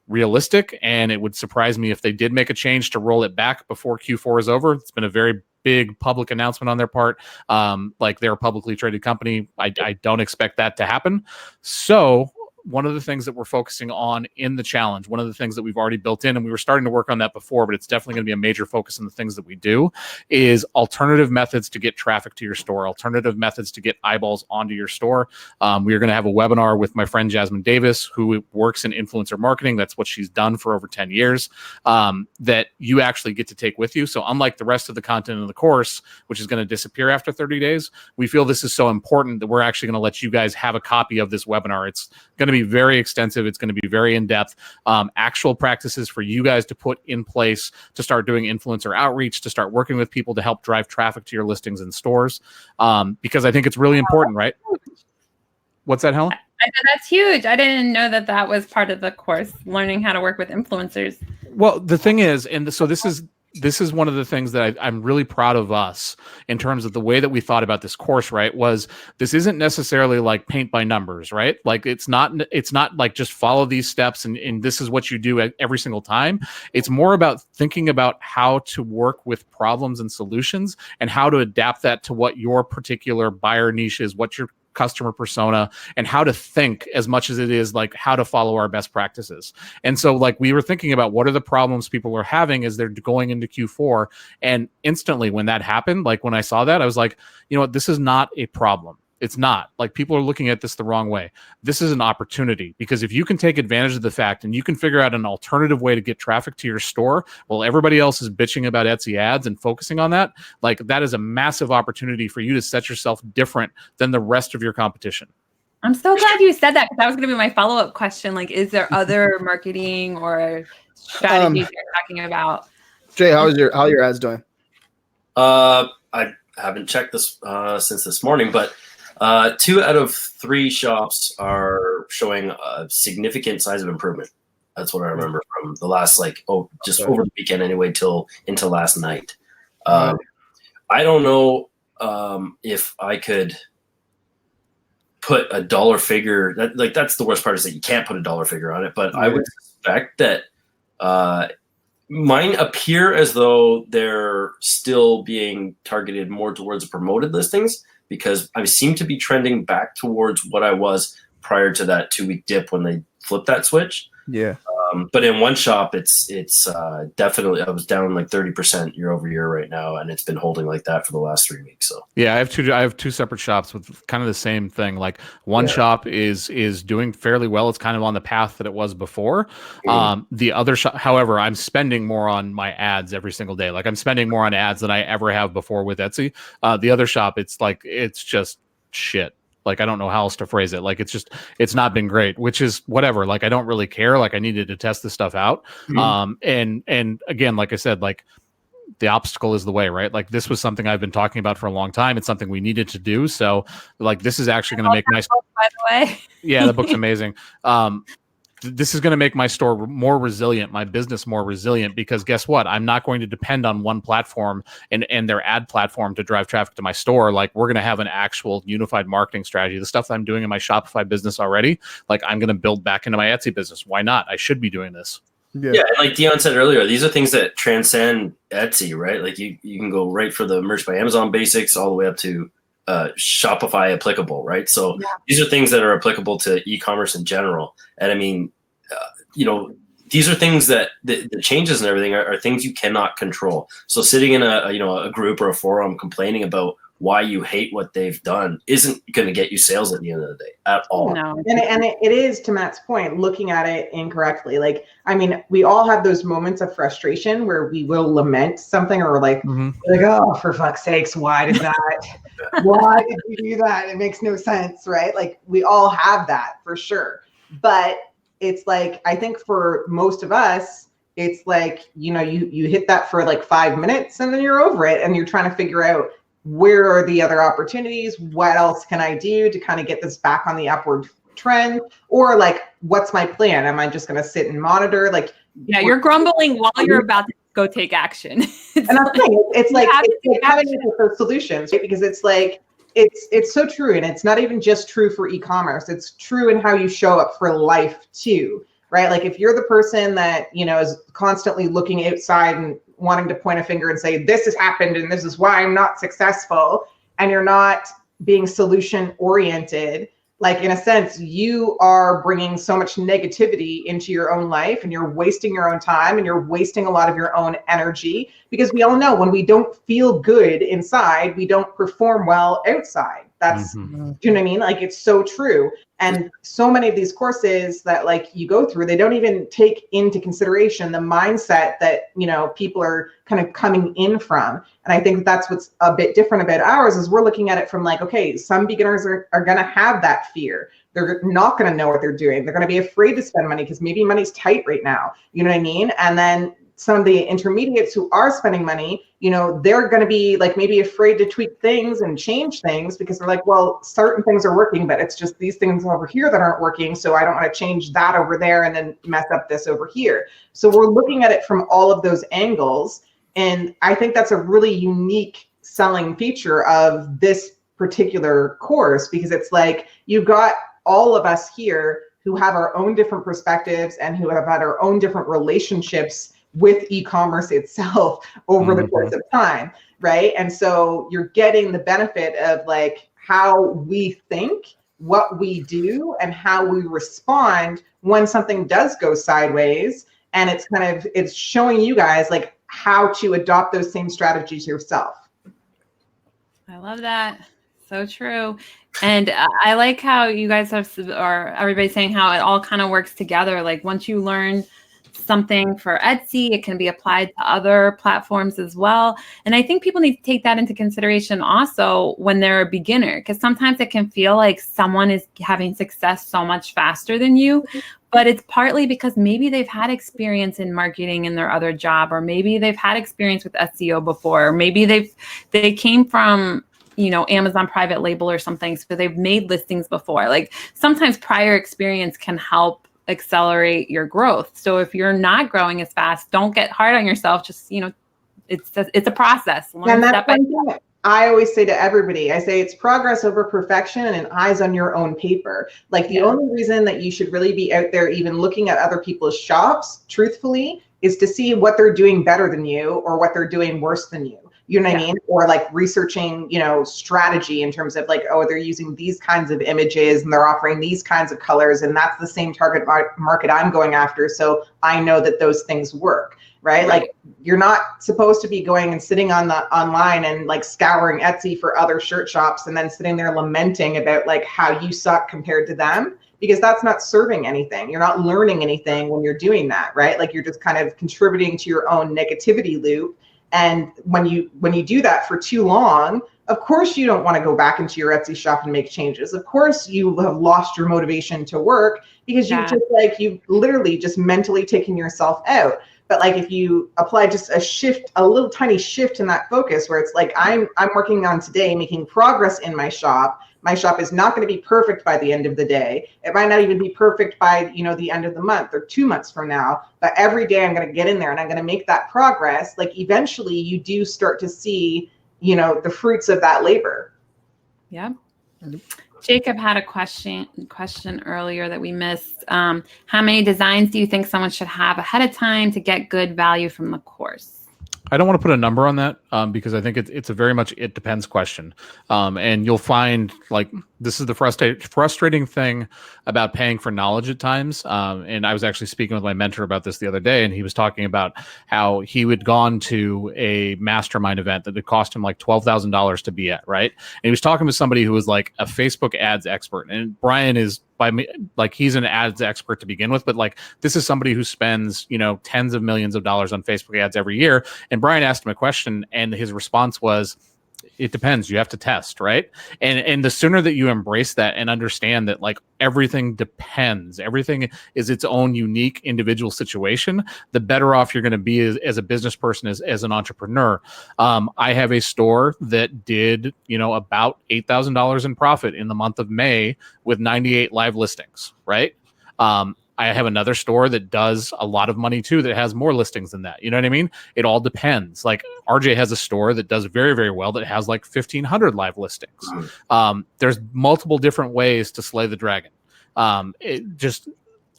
realistic, and it would surprise me if they did make a change to roll it back before Q4 is over. It's been a very big public announcement on their part. Like, they're a publicly traded company. I don't expect that to happen. So one of the things that we're focusing on in the challenge, one of the things that we've already built in, and we were starting to work on that before, but it's definitely going to be a major focus in the things that we do, is alternative methods to get traffic to your store, alternative methods to get eyeballs onto your store. We are going to have a webinar with my friend Jasmine Davis, who works in influencer marketing. That's what she's done for over 10 years, that you actually get to take with you. So unlike the rest of the content in the course, which is going to disappear after 30 days, we feel this is so important that we're actually going to let you guys have a copy of this webinar. It's going to be very extensive. It's going to be very in-depth. Actual practices for you guys to put in place to start doing influencer outreach, to start working with people to help drive traffic to your listings and stores. Because I think it's really important, right? What's that, Helen? I said that's huge. I didn't know that was part of the course, learning how to work with influencers. Well, the thing is, so this is this is one of the things that I'm really proud of us in terms of the way that we thought about this course, right? Was this isn't necessarily like paint by numbers, right? Like it's not like just follow these steps and this is what you do every single time. It's more about thinking about how to work with problems and solutions and how to adapt that to what your particular buyer niche is, what your customer persona, and how to think as much as it is like how to follow our best practices. And so like we were thinking about what are the problems people are having as they're going into Q4. And instantly when that happened, like when I saw that, I was like, you know what, this is not a problem. It's not. Like people are looking at this the wrong way. This is an opportunity, because if you can take advantage of the fact and you can figure out an alternative way to get traffic to your store while everybody else is bitching about Etsy ads and focusing on that, like that is a massive opportunity for you to set yourself different than the rest of your competition. I'm so glad you said that, because that was going to be my follow-up question. Like, is there other marketing or strategies you're talking about? Jay, how are your ads doing? I haven't checked this since this morning, but 2 out of 3 shops are showing a significant size of improvement. That's what I remember from the last, just over the weekend anyway, into last night. I don't know if I could put a dollar figure. That's the worst part, is that you can't put a dollar figure on it. But I would suspect that mine appear as though they're still being targeted more towards promoted listings, because I seem to be trending back towards what I was prior to that 2-week dip when they flipped that switch. Yeah. But in one shop, it's definitely, I was down like 30% year over year right now, and it's been holding like that for the last 3 weeks. So yeah, I have two separate shops with kind of the same thing. Like one shop is doing fairly well. It's kind of on the path that it was before. The other shop, however, I'm spending more on my ads every single day. Like I'm spending more on ads than I ever have before with Etsy. The other shop, it's just shit. Like, I don't know how else to phrase it. Like, it's not been great, which is whatever. Like, I don't really care. Like, I needed to test this stuff out. And again, like I said, like the obstacle is the way, right? Like this was something I've been talking about for a long time. It's something we needed to do. So like, this is actually going to make my, by the way. Yeah, the book's amazing. This is going to make my store more resilient, my business more resilient, because guess what? I'm not going to depend on one platform and their ad platform to drive traffic to my store. Like we're going to have an actual unified marketing strategy. The stuff that I'm doing in my Shopify business already, like I'm going to build back into my Etsy business. Why not? I should be doing this. Yeah, like Dion said earlier, these are things that transcend Etsy, right? Like you can go right for the Merch by Amazon basics all the way up to Shopify applicable, right? So these are things that are applicable to e-commerce in general. And I mean, these are things that the changes and everything are things you cannot control. So sitting in a group or a forum complaining about why you hate what they've done isn't going to get you sales at the end of the day at all. No. And it is, to Matt's point, looking at it incorrectly. Like, I mean, we all have those moments of frustration where we will lament something or like, oh, for fuck's sakes, why did you do that? It makes no sense, right? Like we all have that for sure. But it's like, I think for most of us, it's like, you hit that for like 5 minutes and then you're over it and you're trying to figure out where are the other opportunities? What else can I do to kind of get this back on the upward trend? Or like, what's my plan? Am I just going to sit and monitor? Like, yeah, you're grumbling while you're about to go take action. And I'm saying, it's like having those solutions, right? Because it's like, it's so true. And it's not even just true for e-commerce. It's true in how you show up for life too, right? Like if you're the person that, is constantly looking outside and wanting to point a finger and say, this has happened and this is why I'm not successful, and you're not being solution oriented, like in a sense, you are bringing so much negativity into your own life and you're wasting your own time and you're wasting a lot of your own energy, because we all know when we don't feel good inside, we don't perform well outside. That's, do you know what I mean? Like, it's so true. And so many of these courses that like you go through, they don't even take into consideration the mindset that, people are kind of coming in from. And I think that's what's a bit different about ours is we're looking at it from like, okay, some beginners are going to have that fear. They're not going to know what they're doing. They're going to be afraid to spend money because maybe money's tight right now. You know what I mean? And then some of the intermediates who are spending money, they're going to be like maybe afraid to tweak things and change things because they're like, well, certain things are working, but it's just these things over here that aren't working. So I don't want to change that over there and then mess up this over here. So we're looking at it from all of those angles. And I think that's a really unique selling feature of this particular course, because it's like you've got all of us here who have our own different perspectives and who have had our own different relationships with e-commerce itself over the course of time, right? And so you're getting the benefit of like how we think, what we do, and how we respond when something does go sideways. And it's showing you guys like how to adopt those same strategies yourself. I love that. So true. And I like how you guys or everybody's saying how it all kind of works together. Like once you learn something for Etsy, it can be applied to other platforms as well. And I think people need to take that into consideration also when they're a beginner, because sometimes it can feel like someone is having success so much faster than you. But it's partly because maybe they've had experience in marketing in their other job, or maybe they've had experience with SEO before, or maybe they came from, you know, Amazon private label or something, so they've made listings before. Like sometimes prior experience can help accelerate your growth. So if you're not growing as fast, don't get hard on yourself. Just, you know, it's a process. And that's one thing I always say to everybody. I say it's progress over perfection and eyes on your own paper. Like the only reason that you should really be out there even looking at other people's shops, truthfully, is to see what they're doing better than you or what they're doing worse than you. You know what I mean? Or like researching, you know, strategy in terms of like, oh, they're using these kinds of images and they're offering these kinds of colors, and that's the same target market I'm going after. So I know that those things work, right? Like you're not supposed to be going and sitting online and like scouring Etsy for other shirt shops and then sitting there lamenting about like how you suck compared to them, because that's not serving anything. You're not learning anything when you're doing that, right? Like you're just kind of contributing to your own negativity loop. And when you do that for too long, of course you don't want to go back into your Etsy shop and make changes. Of course you have lost your motivation to work because you've literally just mentally taken yourself out. But like if you apply just a little tiny shift in that focus where it's like I'm working on today making progress in my shop. My shop is not going to be perfect by the end of the day. It might not even be perfect by, you know, the end of the month or 2 months from now. But every day I'm going to get in there and I'm going to make that progress. Like eventually you do start to see, you know, the fruits of that labor. Yeah. Jacob had a question earlier that we missed. How many designs do you think someone should have ahead of time to get good value from the course? I don't want to put a number on that because I think it's a very much it depends question. And you'll find like this is the frustrating thing about paying for knowledge at times. And I was actually speaking with my mentor about this the other day, and he was talking about how he had gone to a mastermind event that had cost him like $12,000 to be at, right? And he was talking with somebody who was like a Facebook ads expert. And Brian is by me, like he's an ads expert to begin with, but like this is somebody who spends, you know, tens of millions of dollars on Facebook ads every year. And Brian asked him a question, and his response was, it depends. You have to test, right? And the sooner that you embrace that and understand that like everything depends, everything is its own unique individual situation, the better off you're going to be as a business person, as an entrepreneur. I have a store that did, you know, about $8,000 in profit in the month of May with 98 live listings, right? I have another store that does a lot of money too, that has more listings than that. You know what I mean? It all depends. Like RJ has a store that does very, very well that has like 1,500 live listings. There's multiple different ways to slay the dragon.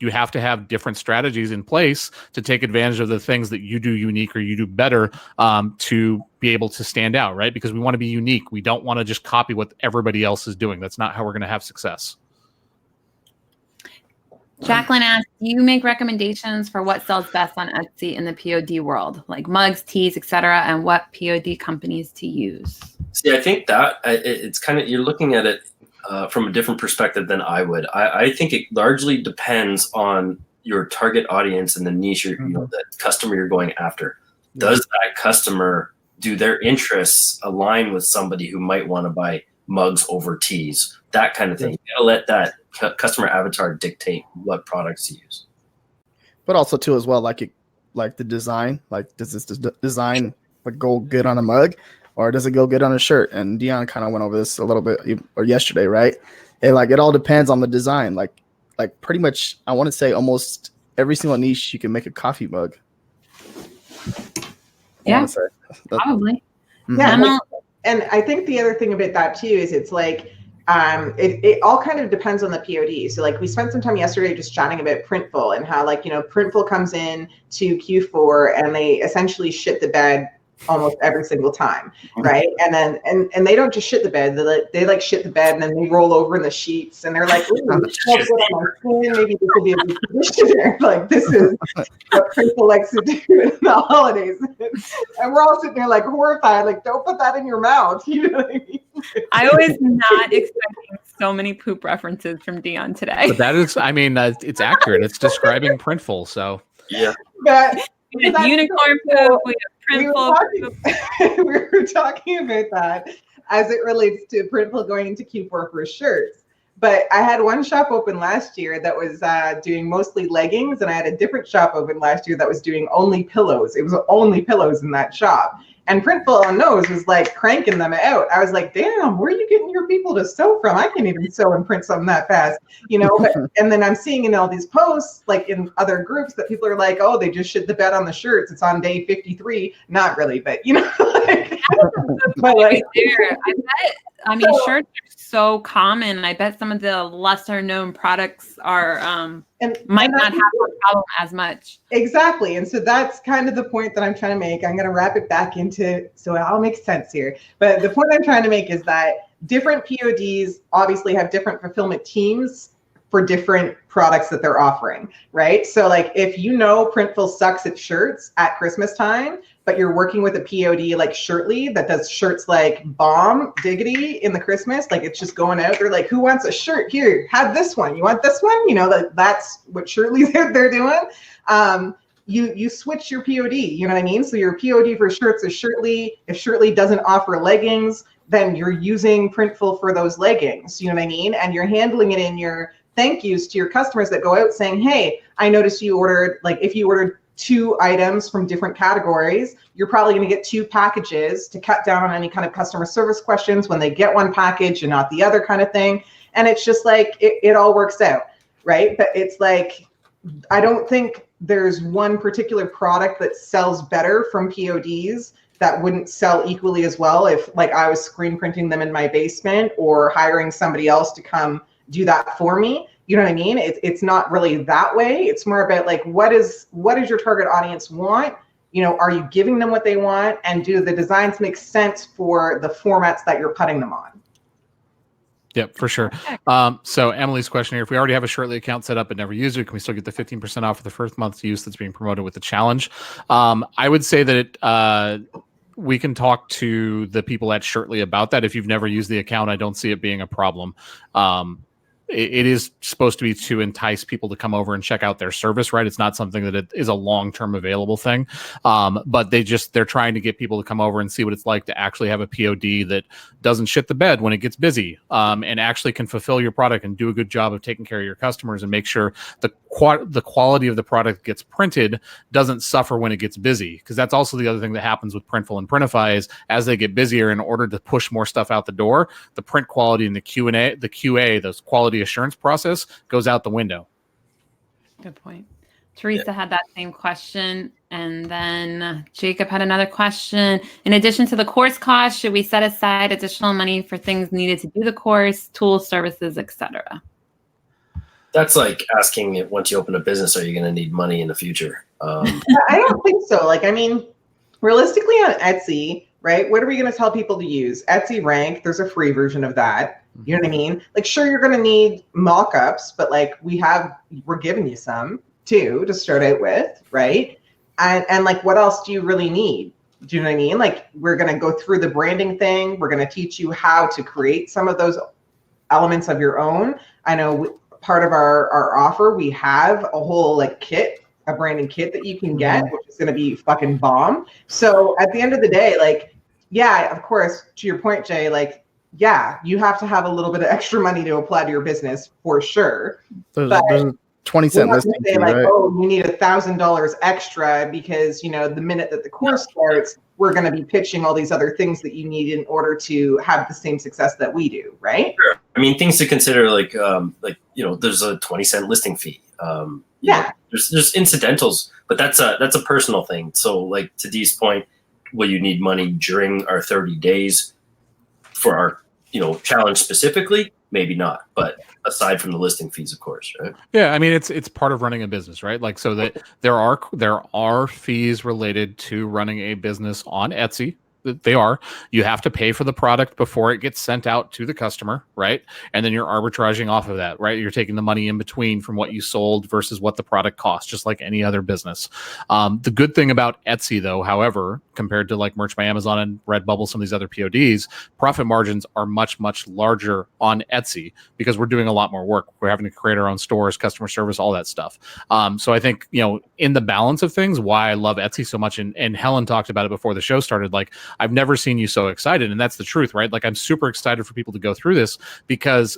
You have to have different strategies in place to take advantage of the things that you do unique or you do better to be able to stand out, right? Because we want to be unique. We don't want to just copy what everybody else is doing. That's not how we're going to have success. Jacqueline asked, do you make recommendations for what sells best on Etsy in the POD world, like mugs, tees, etc., and what POD companies to use? See, I think that it's kind of, you're looking at it from a different perspective than I would. I think it largely depends on your target audience and the niche, you know, the customer you're going after. Does that customer, do their interests align with somebody who might want to buy mugs over tees? That kind of thing. You gotta let that customer avatar dictate what products to use. But also too as well, like the design, like does this design like go good on a mug, or does it go good on a shirt? And Dion kind of went over this a little bit or yesterday, right? And like it all depends on the design. Like pretty much, I want to say almost every single niche you can make a coffee mug. Yeah, wanna say. probably. Yeah, Emma? and I think the other thing about that too is it's like it all kind of depends on the POD. So like we spent some time yesterday just chatting about Printful and how like, you know, Printful comes in to Q4 and they essentially shit the bed almost every single time, right? And then and they don't just shit the bed, they like shit the bed and then they roll over in the sheets and they're like, ooh, this smells good on my skin, maybe this will be a good conditioner. Like this is what Printful likes to do in the holidays. And we're all sitting there like horrified, like don't put that in your mouth. You know what I mean? I was not expecting so many poop references from Dion today. But that is, I mean, it's accurate. It's describing Printful. So Yeah. But We have unicorn poop, we have Printful poop. we were talking about that as it relates to Printful going into Q4 for shirts. But I had one shop open last year that was doing mostly leggings, and I had a different shop open last year that was doing only pillows. It was only pillows in that shop. And Printful on those was like cranking them out. I was like, damn, where are you getting your people to sew from? I can't even sew and print something that fast, you know? But, and then I'm seeing in all these posts, like in other groups, that people are like, oh, they just shit the bed on the shirts. It's on day 53. Not really, but you know, like, but like, there. I mean, shirts are so common. I bet some of the lesser known products are might not have a problem as much. Exactly. And so that's kind of the point that I'm trying to make. I'm going to wrap it back into, so it all makes sense here. But the point I'm trying to make is that different PODs obviously have different fulfillment teams for different products that they're offering, right? So like if you know Printful sucks at shirts at Christmas time, but you're working with a POD like Shirtly that does shirts like bomb diggity in the Christmas, like it's just going out. They're like, who wants a shirt? Here, have this one. You want this one? You know, that's what Shirtly's they're doing. You switch your POD, you know what I mean? So your POD for shirts is Shirtly. If Shirtly doesn't offer leggings, then you're using Printful for those leggings, you know what I mean? And you're handling it in your thank yous to your customers that go out saying, hey, I noticed you ordered, like if you ordered 2 items from different categories, you're probably going to get 2 packages to cut down on any kind of customer service questions when they get one package and not the other kind of thing. And it's just like, it all works out, right? But it's like, I don't think there's one particular product that sells better from PODs that wouldn't sell equally as well if like I was screen printing them in my basement or hiring somebody else to come do that for me. You know what I mean? It's not really that way. It's more about like, what is your target audience want? You know, are you giving them what they want? And do the designs make sense for the formats that you're putting them on? Yep, for sure. So Emily's question here, if we already have a Shirtly account set up but never used it, can we still get the 15% off for the first month's use that's being promoted with the challenge? I would say that we can talk to the people at Shirtly about that. If you've never used the account, I don't see it being a problem. It is supposed to be to entice people to come over and check out their service, right? It's not something that it is a long-term available thing. But they're trying to get people to come over and see what it's like to actually have a POD that doesn't shit the bed when it gets busy, and actually can fulfill your product and do a good job of taking care of your customers and make sure the quality of the product gets printed doesn't suffer when it gets busy. Because that's also the other thing that happens with Printful and Printify is as they get busier, in order to push more stuff out the door, the print quality and the QA, those quality assurance process goes out the window. Good point. Teresa had that same question. And then Jacob had another question. In addition to the course cost, should we set aside additional money for things needed to do the course, tools, services, etc.? That's like asking if once you open a business, are you going to need money in the future? I don't think so. Like, I mean, realistically on Etsy, right? What are we going to tell people to use? Etsy Rank, there's a free version of that. You know what I mean? Like, sure, you're going to need mock-ups, but like we're giving you some too to start out with, right? And like, what else do you really need? Do you know what I mean? Like, we're going to go through the branding thing. We're going to teach you how to create some of those elements of your own. I know part of our offer, we have a whole like kit, a branding kit that you can get, which is going to be fucking bomb. So at the end of the day, like, yeah, of course, to your point, Jay, like, yeah, you have to have a little bit of extra money to apply to your business for sure. There's a 20-cent listing fee, like, right? oh, you need $1,000 extra because, you know, the minute that the course starts, we're going to be pitching all these other things that you need in order to have the same success that we do, right? Sure. I mean, things to consider, like you know, there's a 20-cent listing fee. Yeah. There's incidentals, but that's a personal thing. So, like to Dee's point, will you need money during our 30 days for our, challenge specifically? Maybe not, but aside from the listing fees, of course, right? Yeah, I mean it's part of running a business, right? Like, so that there are fees related to running a business on Etsy. They are. You have to pay for the product before it gets sent out to the customer, right? And then you're arbitraging off of that, right? You're taking the money in between from what you sold versus what the product costs, just like any other business. The good thing about Etsy, though, however, compared to like Merch by Amazon and Redbubble, some of these other PODs, profit margins are much, much larger on Etsy because we're doing a lot more work. We're having to create our own stores, customer service, all that stuff. So I think, in the balance of things, why I love Etsy so much, and Helen talked about it before the show started, like, I've never seen you so excited. And that's the truth, right? Like, I'm super excited for people to go through this because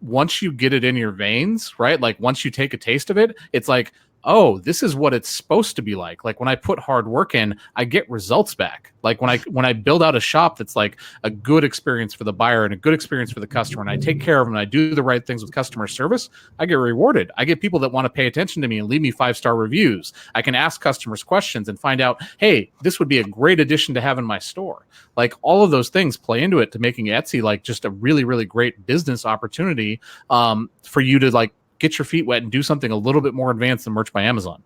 once you get it in your veins, right? Like, once you take a taste of it, it's like, oh, this is what it's supposed to be like. Like, when I put hard work in, I get results back. Like, when I build out a shop that's like a good experience for the buyer and a good experience for the customer, and I take care of them and I do the right things with customer service, I get rewarded. I get people that want to pay attention to me and leave me 5-star reviews. I can ask customers questions and find out, hey, this would be a great addition to have in my store. Like, all of those things play into it to making Etsy like just a really, really great business opportunity for you to like get your feet wet and do something a little bit more advanced than Merch by Amazon.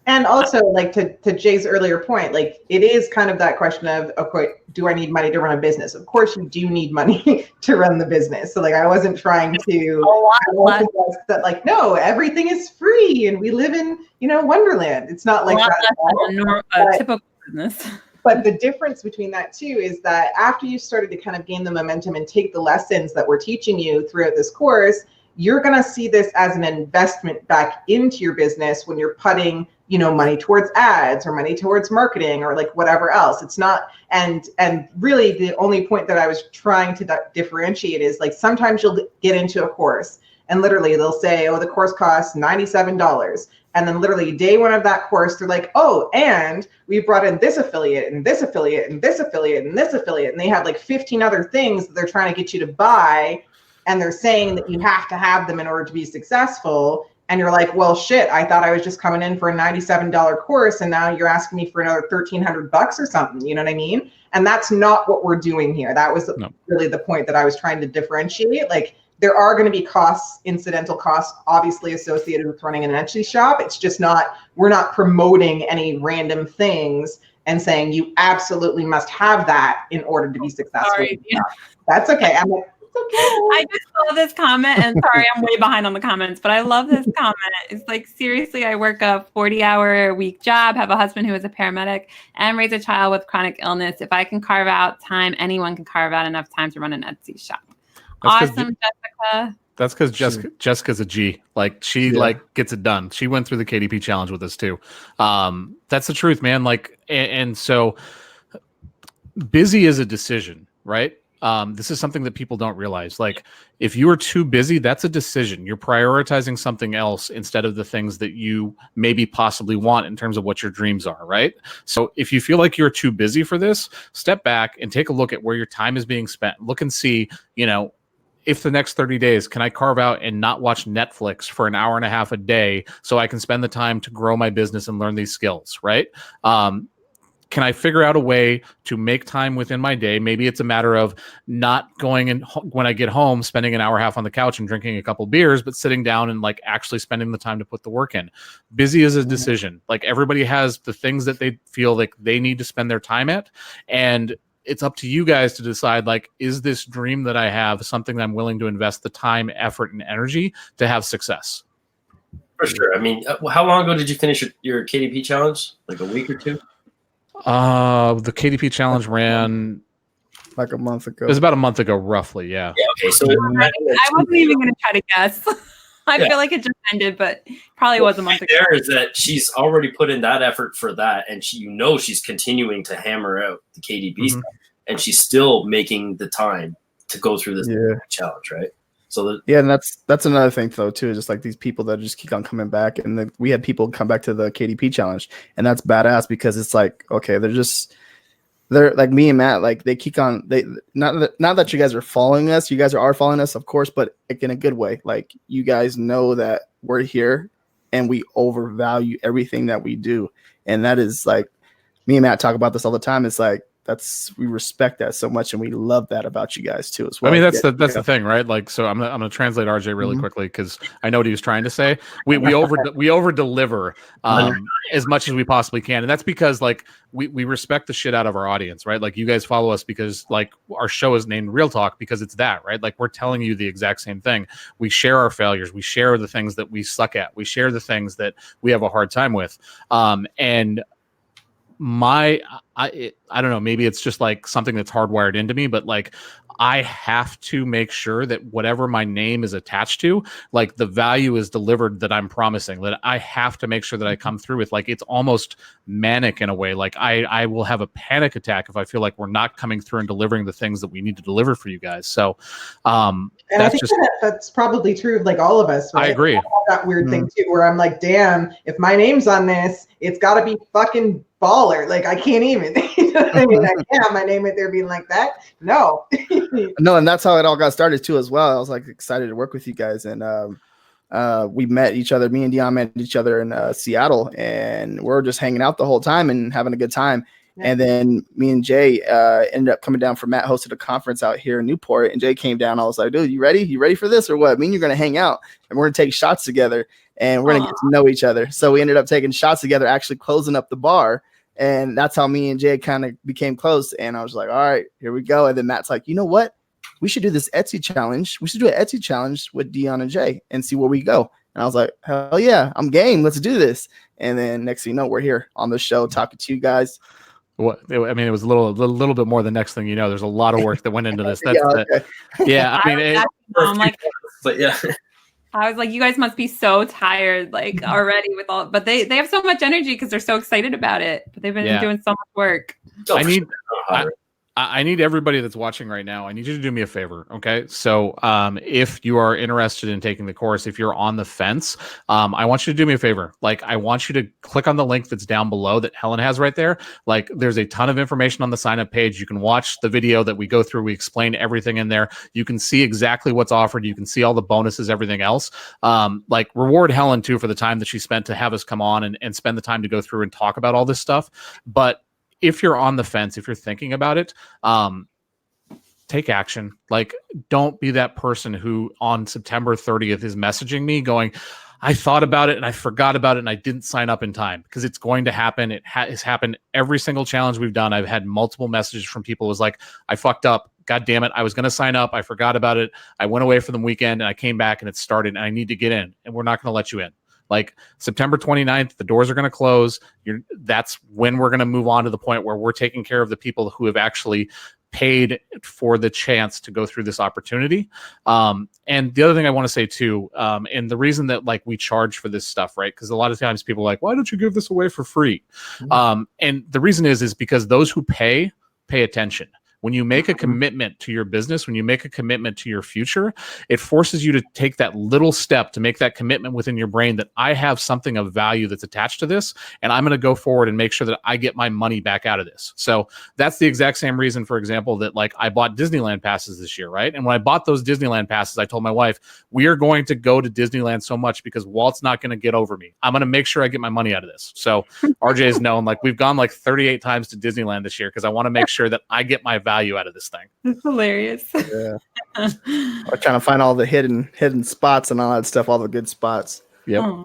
And also, like, to Jay's earlier point, like, it is kind of that question of, okay, do I need money to run a business? Of course you do need money to run the business. So like, I wasn't trying to that like, no, everything is free and we live in, Wonderland. It's not like that. A typical business. But the difference between that too is that after you started to kind of gain the momentum and take the lessons that we're teaching you throughout this course, you're going to see this as an investment back into your business when you're putting, money towards ads or money towards marketing or like whatever else. It's not, and really the only point that I was trying to differentiate is like, sometimes you'll get into a course and literally they'll say, oh, the course costs $97. And then literally day one of that course, they're like, oh, and we brought in this affiliate and this affiliate and this affiliate and this affiliate. And they have like 15 other things that they're trying to get you to buy. And they're saying that you have to have them in order to be successful. And you're like, well, shit, I thought I was just coming in for a $97 course. And now you're asking me for another $1,300 or something. You know what I mean? And that's not what we're doing here. That was really the point that I was trying to differentiate. Like, there are going to be costs, incidental costs, obviously associated with running an Etsy shop. It's just not, we're not promoting any random things and saying you absolutely must have that in order to be successful. Sorry. Yeah. That's okay. I'm like, okay. I just saw this comment, and sorry, I'm way behind on the comments, but I love this comment. It's like, seriously, I work a 40-hour-a-week job, have a husband who is a paramedic, and raise a child with chronic illness. If I can carve out time, anyone can carve out enough time to run an Etsy shop. That's awesome, Jessica. That's because Jessica's a G. Like, she like gets it done. She went through the KDP challenge with us too. That's the truth, man. Like, and so busy is a decision, right? This is something that people don't realize. Like, if you are too busy, that's a decision. You're prioritizing something else instead of the things that you maybe possibly want in terms of what your dreams are, right? So if you feel like you're too busy for this, step back and take a look at where your time is being spent. Look and see, if the next 30 days, can I carve out and not watch Netflix for an hour and a half a day so I can spend the time to grow my business and learn these skills, right? Can I figure out a way to make time within my day? Maybe it's a matter of not going and when I get home, spending an hour and a half on the couch and drinking a couple beers, but sitting down and like actually spending the time to put the work in. Busy is a decision. Like, everybody has the things that they feel like they need to spend their time at. And it's up to you guys to decide, like, is this dream that I have something that I'm willing to invest the time, effort, and energy to have success? For sure. I mean, how long ago did you finish your KDP challenge? Like a week or two? The KDP challenge ran like a month ago. It was about a month ago, roughly. Yeah. Okay. So I wasn't even going to try to guess. I feel like it just ended, but probably was a month ago. There is that she's already put in that effort for that, and she's continuing to hammer out the KDP stuff, and she's still making the time to go through this challenge, right? So and that's another thing though too, just like these people that just keep on coming back, and we had people come back to the KDP challenge, and that's badass because it's like, okay, they're like me and Matt, like they keep on, they not that you guys are following us, you guys are following us, of course, but like in a good way. Like, you guys know that we're here and we overvalue everything that we do. And that is like, me and Matt talk about this all the time. It's like, we respect that so much, and we love that about you guys too as well. I mean, that's the thing, right? Like, so I'm gonna translate RJ really quickly because I know what he was trying to say. We over deliver as much as we possibly can, and that's because like we respect the shit out of our audience, right? Like, you guys follow us because like our show is named Real Talk because it's that, right? Like, we're telling you the exact same thing. We share our failures, we share the things that we suck at, we share the things that we have a hard time with, and I don't know, maybe it's just like something that's hardwired into me, but like I have to make sure that whatever my name is attached to, like the value is delivered that I'm promising, that I have to make sure that I come through with. Like, it's almost manic in a way. Like I will have a panic attack if I feel like we're not coming through and delivering the things that we need to deliver for you guys. So and I think that's probably true of like all of us, right? I agree. I have that weird thing too, where I'm like, damn, if my name's on this, it's got to be fucking baller. Like, I can't even. You know what I mean? I can't have my name in there being like that. No. No, and that's how it all got started too as well. I was like excited to work with you guys, and we met each other. Me and Dion met each other in Seattle, and we're just hanging out the whole time and having a good time. And then me and Jay ended up coming down for Matt hosted a conference out here in Newport, and Jay came down. I was like, dude, you ready? You ready for this or what? Me and you're going to hang out, and we're going to take shots together, and we're going to get to know each other. So we ended up taking shots together, actually closing up the bar. And that's how me and Jay kind of became close. And I was like, all right, here we go. And then Matt's like, you know what? We should do this Etsy challenge. We should do an Etsy challenge with Dion and Jay and see where we go. And I was like, hell yeah, I'm game. Let's do this. And then next thing you know, we're here on the show talking to you guys. What I mean, it was a little bit more. The next thing you know, there's a lot of work that went into this. That's I mean, I'm like, but yeah. I was like, you guys must be so tired, like already with all, but they have so much energy because they're so excited about it. But they've been doing so much work. I need everybody that's watching right now, I need you to do me a favor, okay? So if you are interested in taking the course, if you're on the fence, I want you to do me a favor. Like, I want you to click on the link that's down below that Helen has right there. Like, there's a ton of information on the sign-up page. You can watch the video that we go through. We explain everything in there. You can see exactly what's offered. You can see all the bonuses, everything else. Like, reward Helen, too, for the time that she spent to have us come on and spend the time to go through and talk about all this stuff. But if you're on the fence, if you're thinking about it, take action. Like, don't be that person who on September 30th is messaging me going, I thought about it and I forgot about it and I didn't sign up in time, because it's going to happen. It has happened every single challenge we've done. I've had multiple messages from people who was like, I fucked up. God damn it. I was going to sign up. I forgot about it. I went away for the weekend and I came back and it started and I need to get in, and we're not going to let you in. Like, September 29th, the doors are going to close. That's when we're going to move on to the point where we're taking care of the people who have actually paid for the chance to go through this opportunity. And the other thing I want to say too, and the reason that like we charge for this stuff, right? Because a lot of times people are like, why don't you give this away for free? And the reason is because those who pay attention. When you make a commitment to your business, when you make a commitment to your future, it forces you to take that little step to make that commitment within your brain that I have something of value that's attached to this, and I'm going to go forward and make sure that I get my money back out of this. So that's the exact same reason, for example, that like I bought Disneyland passes this year, right? And when I bought those Disneyland passes, I told my wife, we are going to go to Disneyland so much because Walt's not going to get over me. I'm going to make sure I get my money out of this. So RJ has known, like, we've gone like 38 times to Disneyland this year because I want to make sure that I get my value out of this thing. It's hilarious. Yeah. We're trying to find all the hidden spots and all that stuff, all the good spots. Yep. Oh.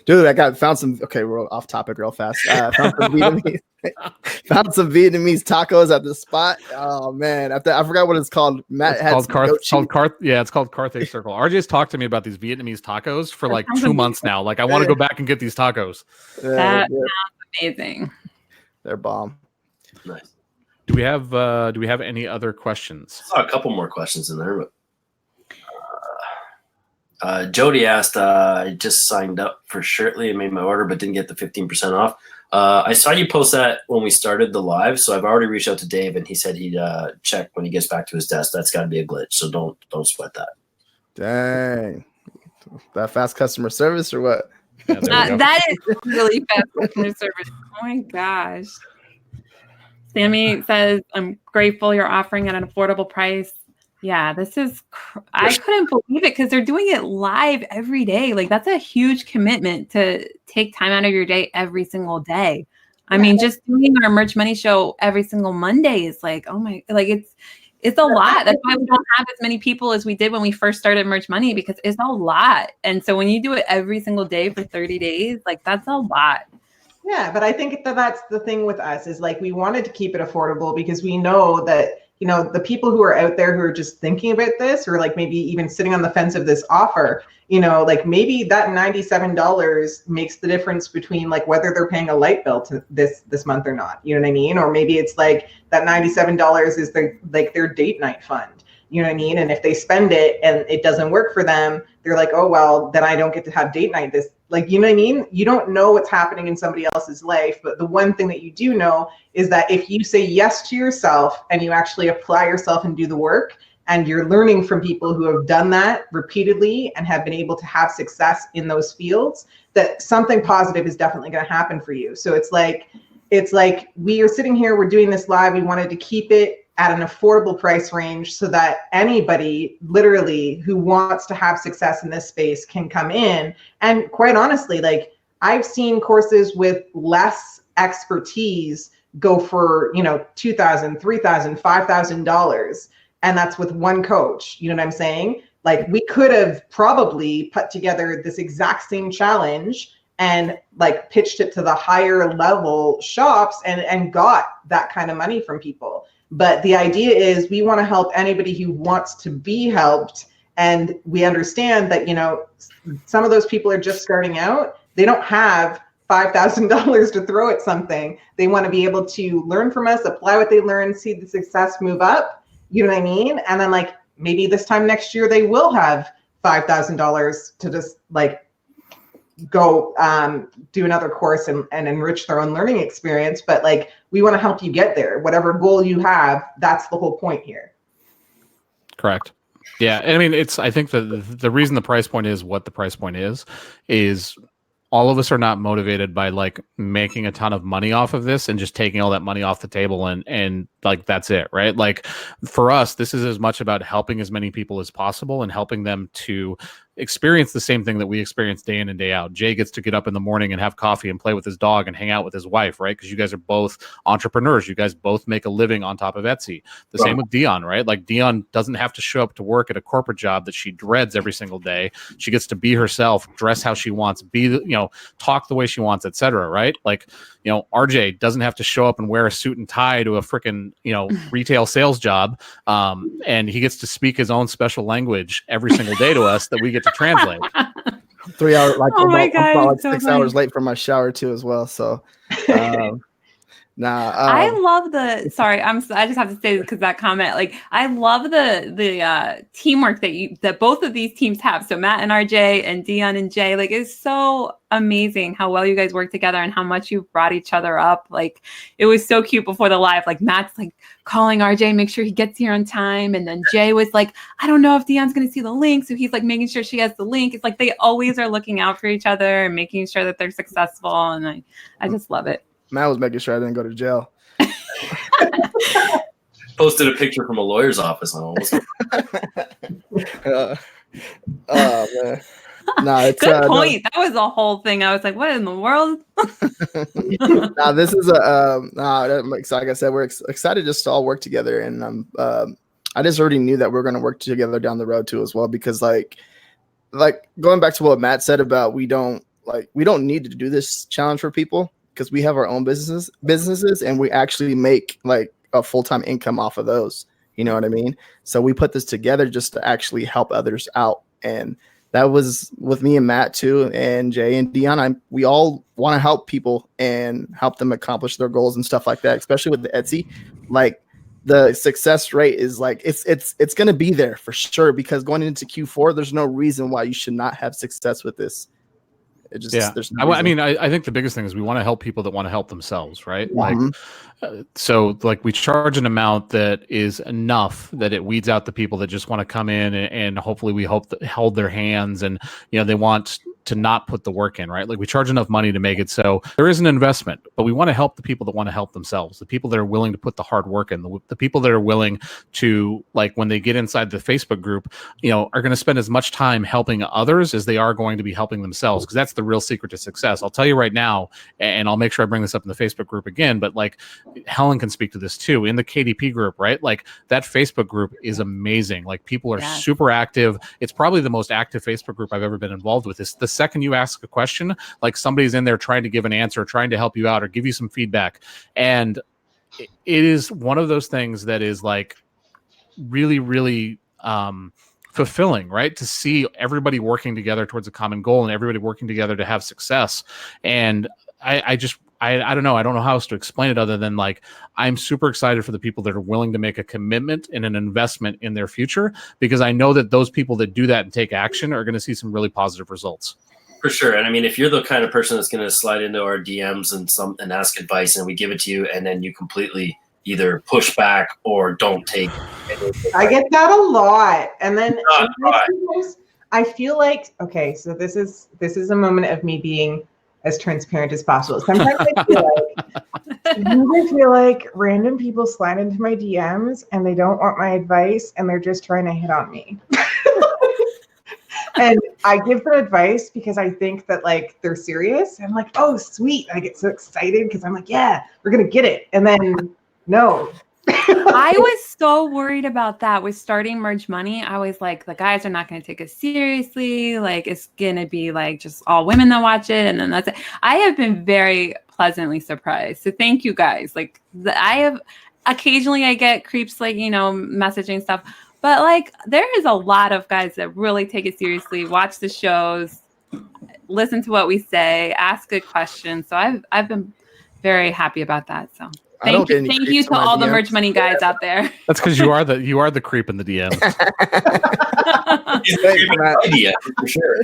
Dude, I found some. Okay, we're off topic real fast. Found some Vietnamese tacos at the spot. Oh man, I forgot what it's called. Matt it's called Carthay Circle. RJ's talked to me about these Vietnamese tacos for like 2 months now. Like, I want to go back and get these tacos. That sounds amazing. They're bomb. Nice. Do we have any other questions? I saw a couple more questions in there, but Jody asked, I just signed up for Shirtley and made my order, but didn't get the 15% off. I saw you post that when we started the live, so I've already reached out to Dave, and he said he'd check when he gets back to his desk. That's got to be a glitch, so don't sweat that. Dang, that fast customer service or what? Yeah, that is really fast customer service. Oh my gosh. Sammy says, I'm grateful you're offering at an affordable price. Yeah, this is, I couldn't believe it because they're doing it live every day. Like, that's a huge commitment to take time out of your day every single day. I mean, just doing our Merch Money show every single Monday is like, oh my, like it's a lot. That's why we don't have as many people as we did when we first started Merch Money, because it's a lot. And so when you do it every single day for 30 days, like that's a lot. Yeah, but I think that that's the thing with us is like we wanted to keep it affordable because we know that, you know, the people who are out there who are just thinking about this or like maybe even sitting on the fence of this offer, you know, like maybe that $97 makes the difference between like whether they're paying a light bill to this month or not. You know what I mean? Or maybe it's like that $97 is their date night fund. You know what I mean? And if they spend it and it doesn't work for them, they're like, oh, well, then I don't get to have date night this. Like, you know what I mean? You don't know what's happening in somebody else's life. But the one thing that you do know is that if you say yes to yourself and you actually apply yourself and do the work, and you're learning from people who have done that repeatedly and have been able to have success in those fields, that something positive is definitely going to happen for you. So it's like we are sitting here, we're doing this live. We wanted to keep it at an affordable price range so that anybody literally who wants to have success in this space can come in. And quite honestly, like I've seen courses with less expertise go for, you know, $2,000, $3,000, $5,000. And that's with one coach. You know what I'm saying? Like we could have probably put together this exact same challenge and like pitched it to the higher level shops and got that kind of money from people. But the idea is we want to help anybody who wants to be helped. And we understand that, you know, some of those people are just starting out. They don't have $5,000 to throw at something. They want to be able to learn from us, apply what they learn, see the success move up. You know what I mean? And then like maybe this time next year, they will have $5,000 to just like go do another course and enrich their own learning experience. But like, we want to help you get there. Whatever goal you have, that's the whole point here. Correct. Yeah. And I mean, I think the reason the price point is what the price point is all of us are not motivated by like making a ton of money off of this and just taking all that money off the table and like, that's it. Right. Like for us, this is as much about helping as many people as possible and helping them to experience the same thing that we experience day in and day out. Jay gets to get up in the morning and have coffee and play with his dog and hang out with his wife, right? Because you guys are both entrepreneurs. You guys both make a living on top of Etsy. The same with Dion, right? Like Dion doesn't have to show up to work at a corporate job that she dreads every single day. She gets to be herself, dress how she wants, talk the way she wants, etc. Right? Like, RJ doesn't have to show up and wear a suit and tie to a freaking, retail sales job. And he gets to speak his own special language every single day to us that we get to translate. 3 hours, like oh my I'm God, about like so 6 funny. hours late from my shower too as well. So I love I just have to say this because that comment, like I love the teamwork that both of these teams have. So Matt and RJ and Dion and Jay, like it's so amazing how well you guys work together and how much you've brought each other up. Like it was so cute before the live, like Matt's like calling RJ, make sure he gets here on time. And then Jay was like, I don't know if Dion's going to see the link. So he's like making sure she has the link. It's like, they always are looking out for each other and making sure that they're successful. And I just love it. Matt was making sure I didn't go to jail. Posted a picture from a lawyer's office on almost. Oh man. No, it's good point. That was the whole thing. I was like, what in the world? This is like I said, we're excited just to all work together, and I just already knew that we're going to work together down the road too as well, because like going back to what Matt said about we don't need to do this challenge for people because we have our own businesses and we actually make like a full-time income off of those. You know what I mean? So we put this together just to actually help others out, and that was with me and Matt too, and Jay and Dion. We all want to help people and help them accomplish their goals and stuff like that, especially with the Etsy. Like the success rate is like, it's going to be there for sure, because going into Q4, there's no reason why you should not have success with this. It just, there's no reason. I think the biggest thing is we want to help people that want to help themselves, right? Mm-hmm. So we charge an amount that is enough that it weeds out the people that just want to come in and hopefully we hold their hands and, they want to not put the work in, right? Like we charge enough money to make it so there is an investment, but we want to help the people that want to help themselves, the people that are willing to put the hard work in, the people that are willing to, like when they get inside the Facebook group, are going to spend as much time helping others as they are going to be helping themselves, because that's the real secret to success. I'll tell you right now, and I'll make sure I bring this up in the Facebook group again, but like Helen can speak to this too, in the KDP group, right? Like that Facebook group is amazing. Like people are super active. It's probably the most active Facebook group I've ever been involved with. It's the second you ask a question, like somebody's in there trying to give an answer, trying to help you out or give you some feedback. And it is one of those things that is like really, really fulfilling, right? To see everybody working together towards a common goal and everybody working together to have success. And I don't know. I don't know how else to explain it other than like, I'm super excited for the people that are willing to make a commitment and an investment in their future, because I know that those people that do that and take action are going to see some really positive results. For sure. And I mean, if you're the kind of person that's going to slide into our DMs and ask advice and we give it to you and then you completely either push back or don't take it. I get that a lot. And then I feel like, okay, so this is a moment of me being as transparent as possible. Sometimes I feel like random people slide into my DMs and they don't want my advice and they're just trying to hit on me. And I give them advice because I think that like they're serious. I'm like, oh, sweet. I get so excited because I'm like, yeah, we're going to get it. And then no. I was so worried about that with starting Merge Money. I was like, the guys are not going to take us seriously. Like it's going to be like just all women that watch it. And then that's it. I have been very pleasantly surprised. So thank you guys. Like occasionally I get creeps like, messaging stuff. But like, there is a lot of guys that really take it seriously, watch the shows, listen to what we say, ask good questions. So I've been very happy about that. So thank you to all the Merge Money guys out there. That's because you are the creep in the DM. For sure.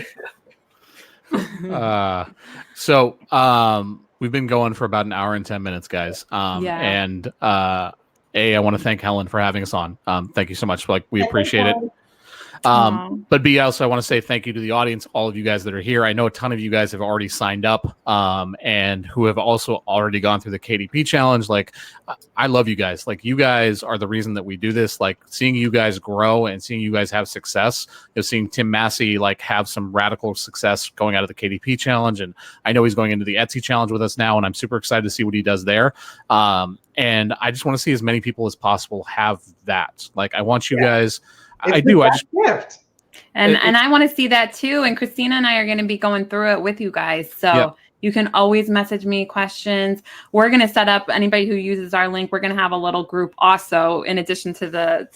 So we've been going for about an hour and 10 minutes, guys. And I want to thank Helen for having us on. Thank you so much. Like, we appreciate it. But B, also, I want to say thank you to the audience, all of you guys that are here. I know a ton of you guys have already signed up and who have also already gone through the KDP challenge. Like, I love you guys. Like, you guys are the reason that we do this. Like, seeing you guys grow and seeing you guys have success, seeing Tim Massey like have some radical success going out of the KDP challenge. And I know he's going into the Etsy challenge with us now, and I'm super excited to see what he does there. And I just want to see as many people as possible have that. Like, I want you guys... I do. I just gift. And I want to see that too. And Christina and I are going to be going through it with you guys. So you can always message me questions. We're going to set up anybody who uses our link. We're going to have a little group also, in addition to the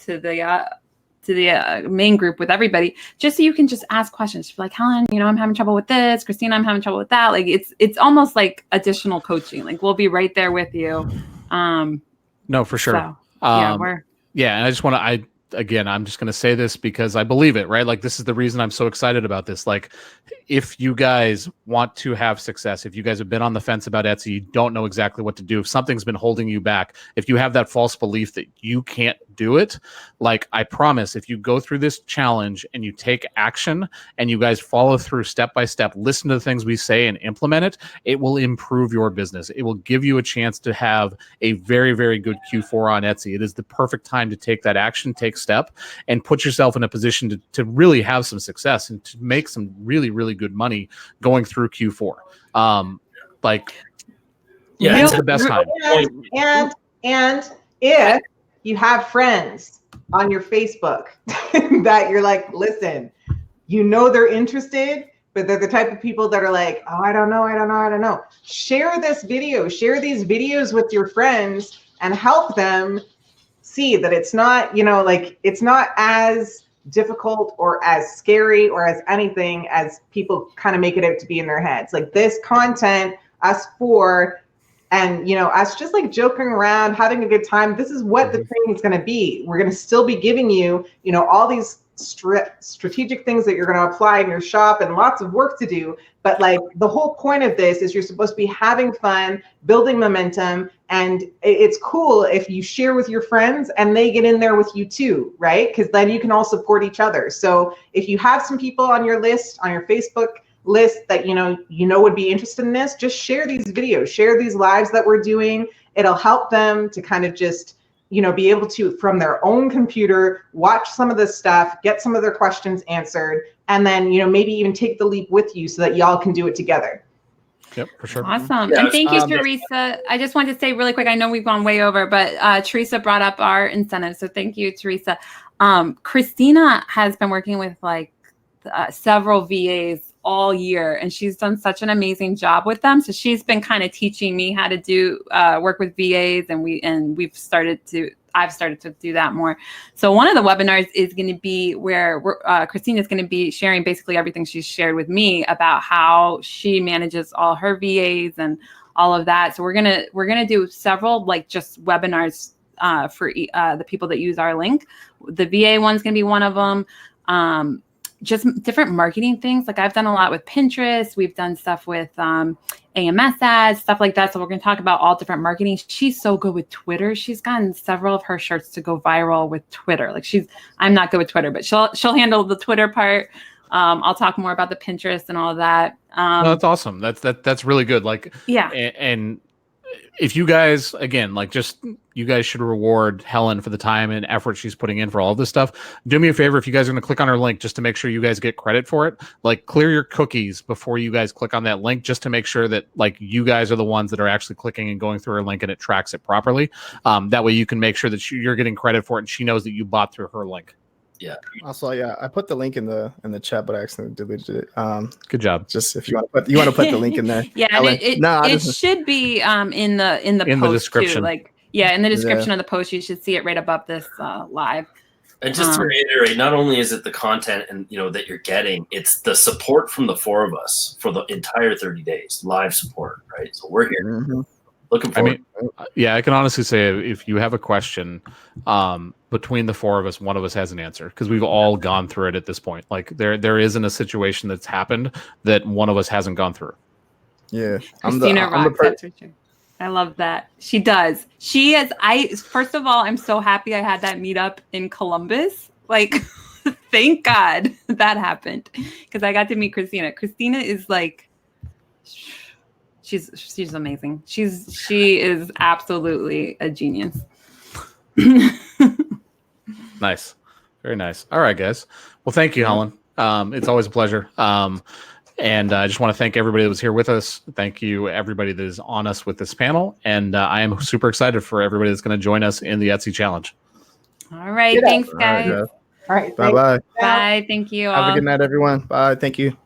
main group with everybody, just so you can just ask questions. Like, Helen, I'm having trouble with this. Christina, I'm having trouble with that. Like, it's almost like additional coaching. Like, we'll be right there with you. No, for sure. So, and I just want to, again, I'm just going to say this because I believe it, right? Like, this is the reason I'm so excited about this. Like, if you guys want to have success, if you guys have been on the fence about Etsy, you don't know exactly what to do, if something's been holding you back, if you have that false belief that you can't do it, like, I promise, if you go through this challenge and you take action and you guys follow through step by step, listen to the things we say and implement it, it will improve your business. It will give you a chance to have a very, very good Q4 on Etsy. It is the perfect time to take that action, take step, and put yourself in a position to really have some success and to make some really, really good money going through Q4. It's the best time. And if you have friends on your Facebook that you're like, listen, they're interested, but they're the type of people that are like, oh, I don't know. Share this video, share these videos with your friends and help them see that it's not, it's not as difficult or as scary or as anything as people kind of make it out to be in their heads. Like, this content, us four, and us just like joking around, having a good time, this is what the training is going to be. We're going to still be giving you, all these strategic things that you're going to apply in your shop and lots of work to do. But like, the whole point of this is you're supposed to be having fun, building momentum. And it's cool if you share with your friends and they get in there with you too, right? Because then you can all support each other. So if you have some people on your list, on your Facebook list that you know would be interested in this, just share these videos, share these lives that we're doing. It'll help them to kind of just be able to, from their own computer, watch some of this stuff, get some of their questions answered, and then maybe even take the leap with you so that y'all can do it together. Yep, for sure. Awesome. Yeah, and thank you, Teresa. I just wanted to say really quick, I know we've gone way over, but Teresa brought up our incentives. So thank you, Teresa. Christina has been working with like several VAs all year, and she's done such an amazing job with them. So she's been kind of teaching me how to do work with VAs, and I've started to do that more. So one of the webinars is going to be where Christina's going to be sharing basically everything she's shared with me about how she manages all her VAs and all of that. So we're gonna do several like just webinars for the people that use our link. The VA one's going to be one of them. Just different marketing things. Like I've done a lot with Pinterest. We've done stuff with AMS ads, stuff like that. So we're going to talk about all different marketing. She's so good with Twitter. She's gotten several of her shirts to go viral with Twitter. Like I'm not good with Twitter, but she'll handle the Twitter part. I'll talk more about the Pinterest and all of that. No, that's awesome. That's really good. Like, yeah. And if you guys, again, like you guys should reward Helen for the time and effort she's putting in for all this stuff. Do me a favor, if you guys are going to click on her link, just to make sure you guys get credit for it, like clear your cookies before you guys click on that link, just to make sure that like you guys are the ones that are actually clicking and going through her link and it tracks it properly. That way you can make sure that you're getting credit for it and she knows that you bought through her link. Yeah. Also, yeah, I put the link in the chat, but I accidentally deleted it. Good job. Just if you want to put the link in there. Yeah, and it should be in the post description. too. Like in the description of the post, you should see it right above this live. And just to reiterate, not only is it the content and that you're getting, it's the support from the four of us for the entire 30 days, live support, right? So we're here. Mm-hmm. Looking forward. I can honestly say if you have a question, between the four of us, one of us has an answer because we've all gone through it at this point. Like there isn't a situation that's happened that one of us hasn't gone through. Yeah, Christina rocks. That's for sure. I love that. She does. She is. First of all, I'm so happy I had that meetup in Columbus. Like, thank God that happened because I got to meet Christina. Christina is like, she's amazing. She is absolutely a genius. Nice. Very nice. All right, guys. Well, thank you, Helen. It's always a pleasure. And I just want to thank everybody that was here with us. Thank you, everybody that is on us with this panel. And I am super excited for everybody that's going to join us in the Etsy challenge. All right. Thanks, guys. All right. Bye-bye. Bye. Thank you. Have a good night, everyone. Bye. Thank you.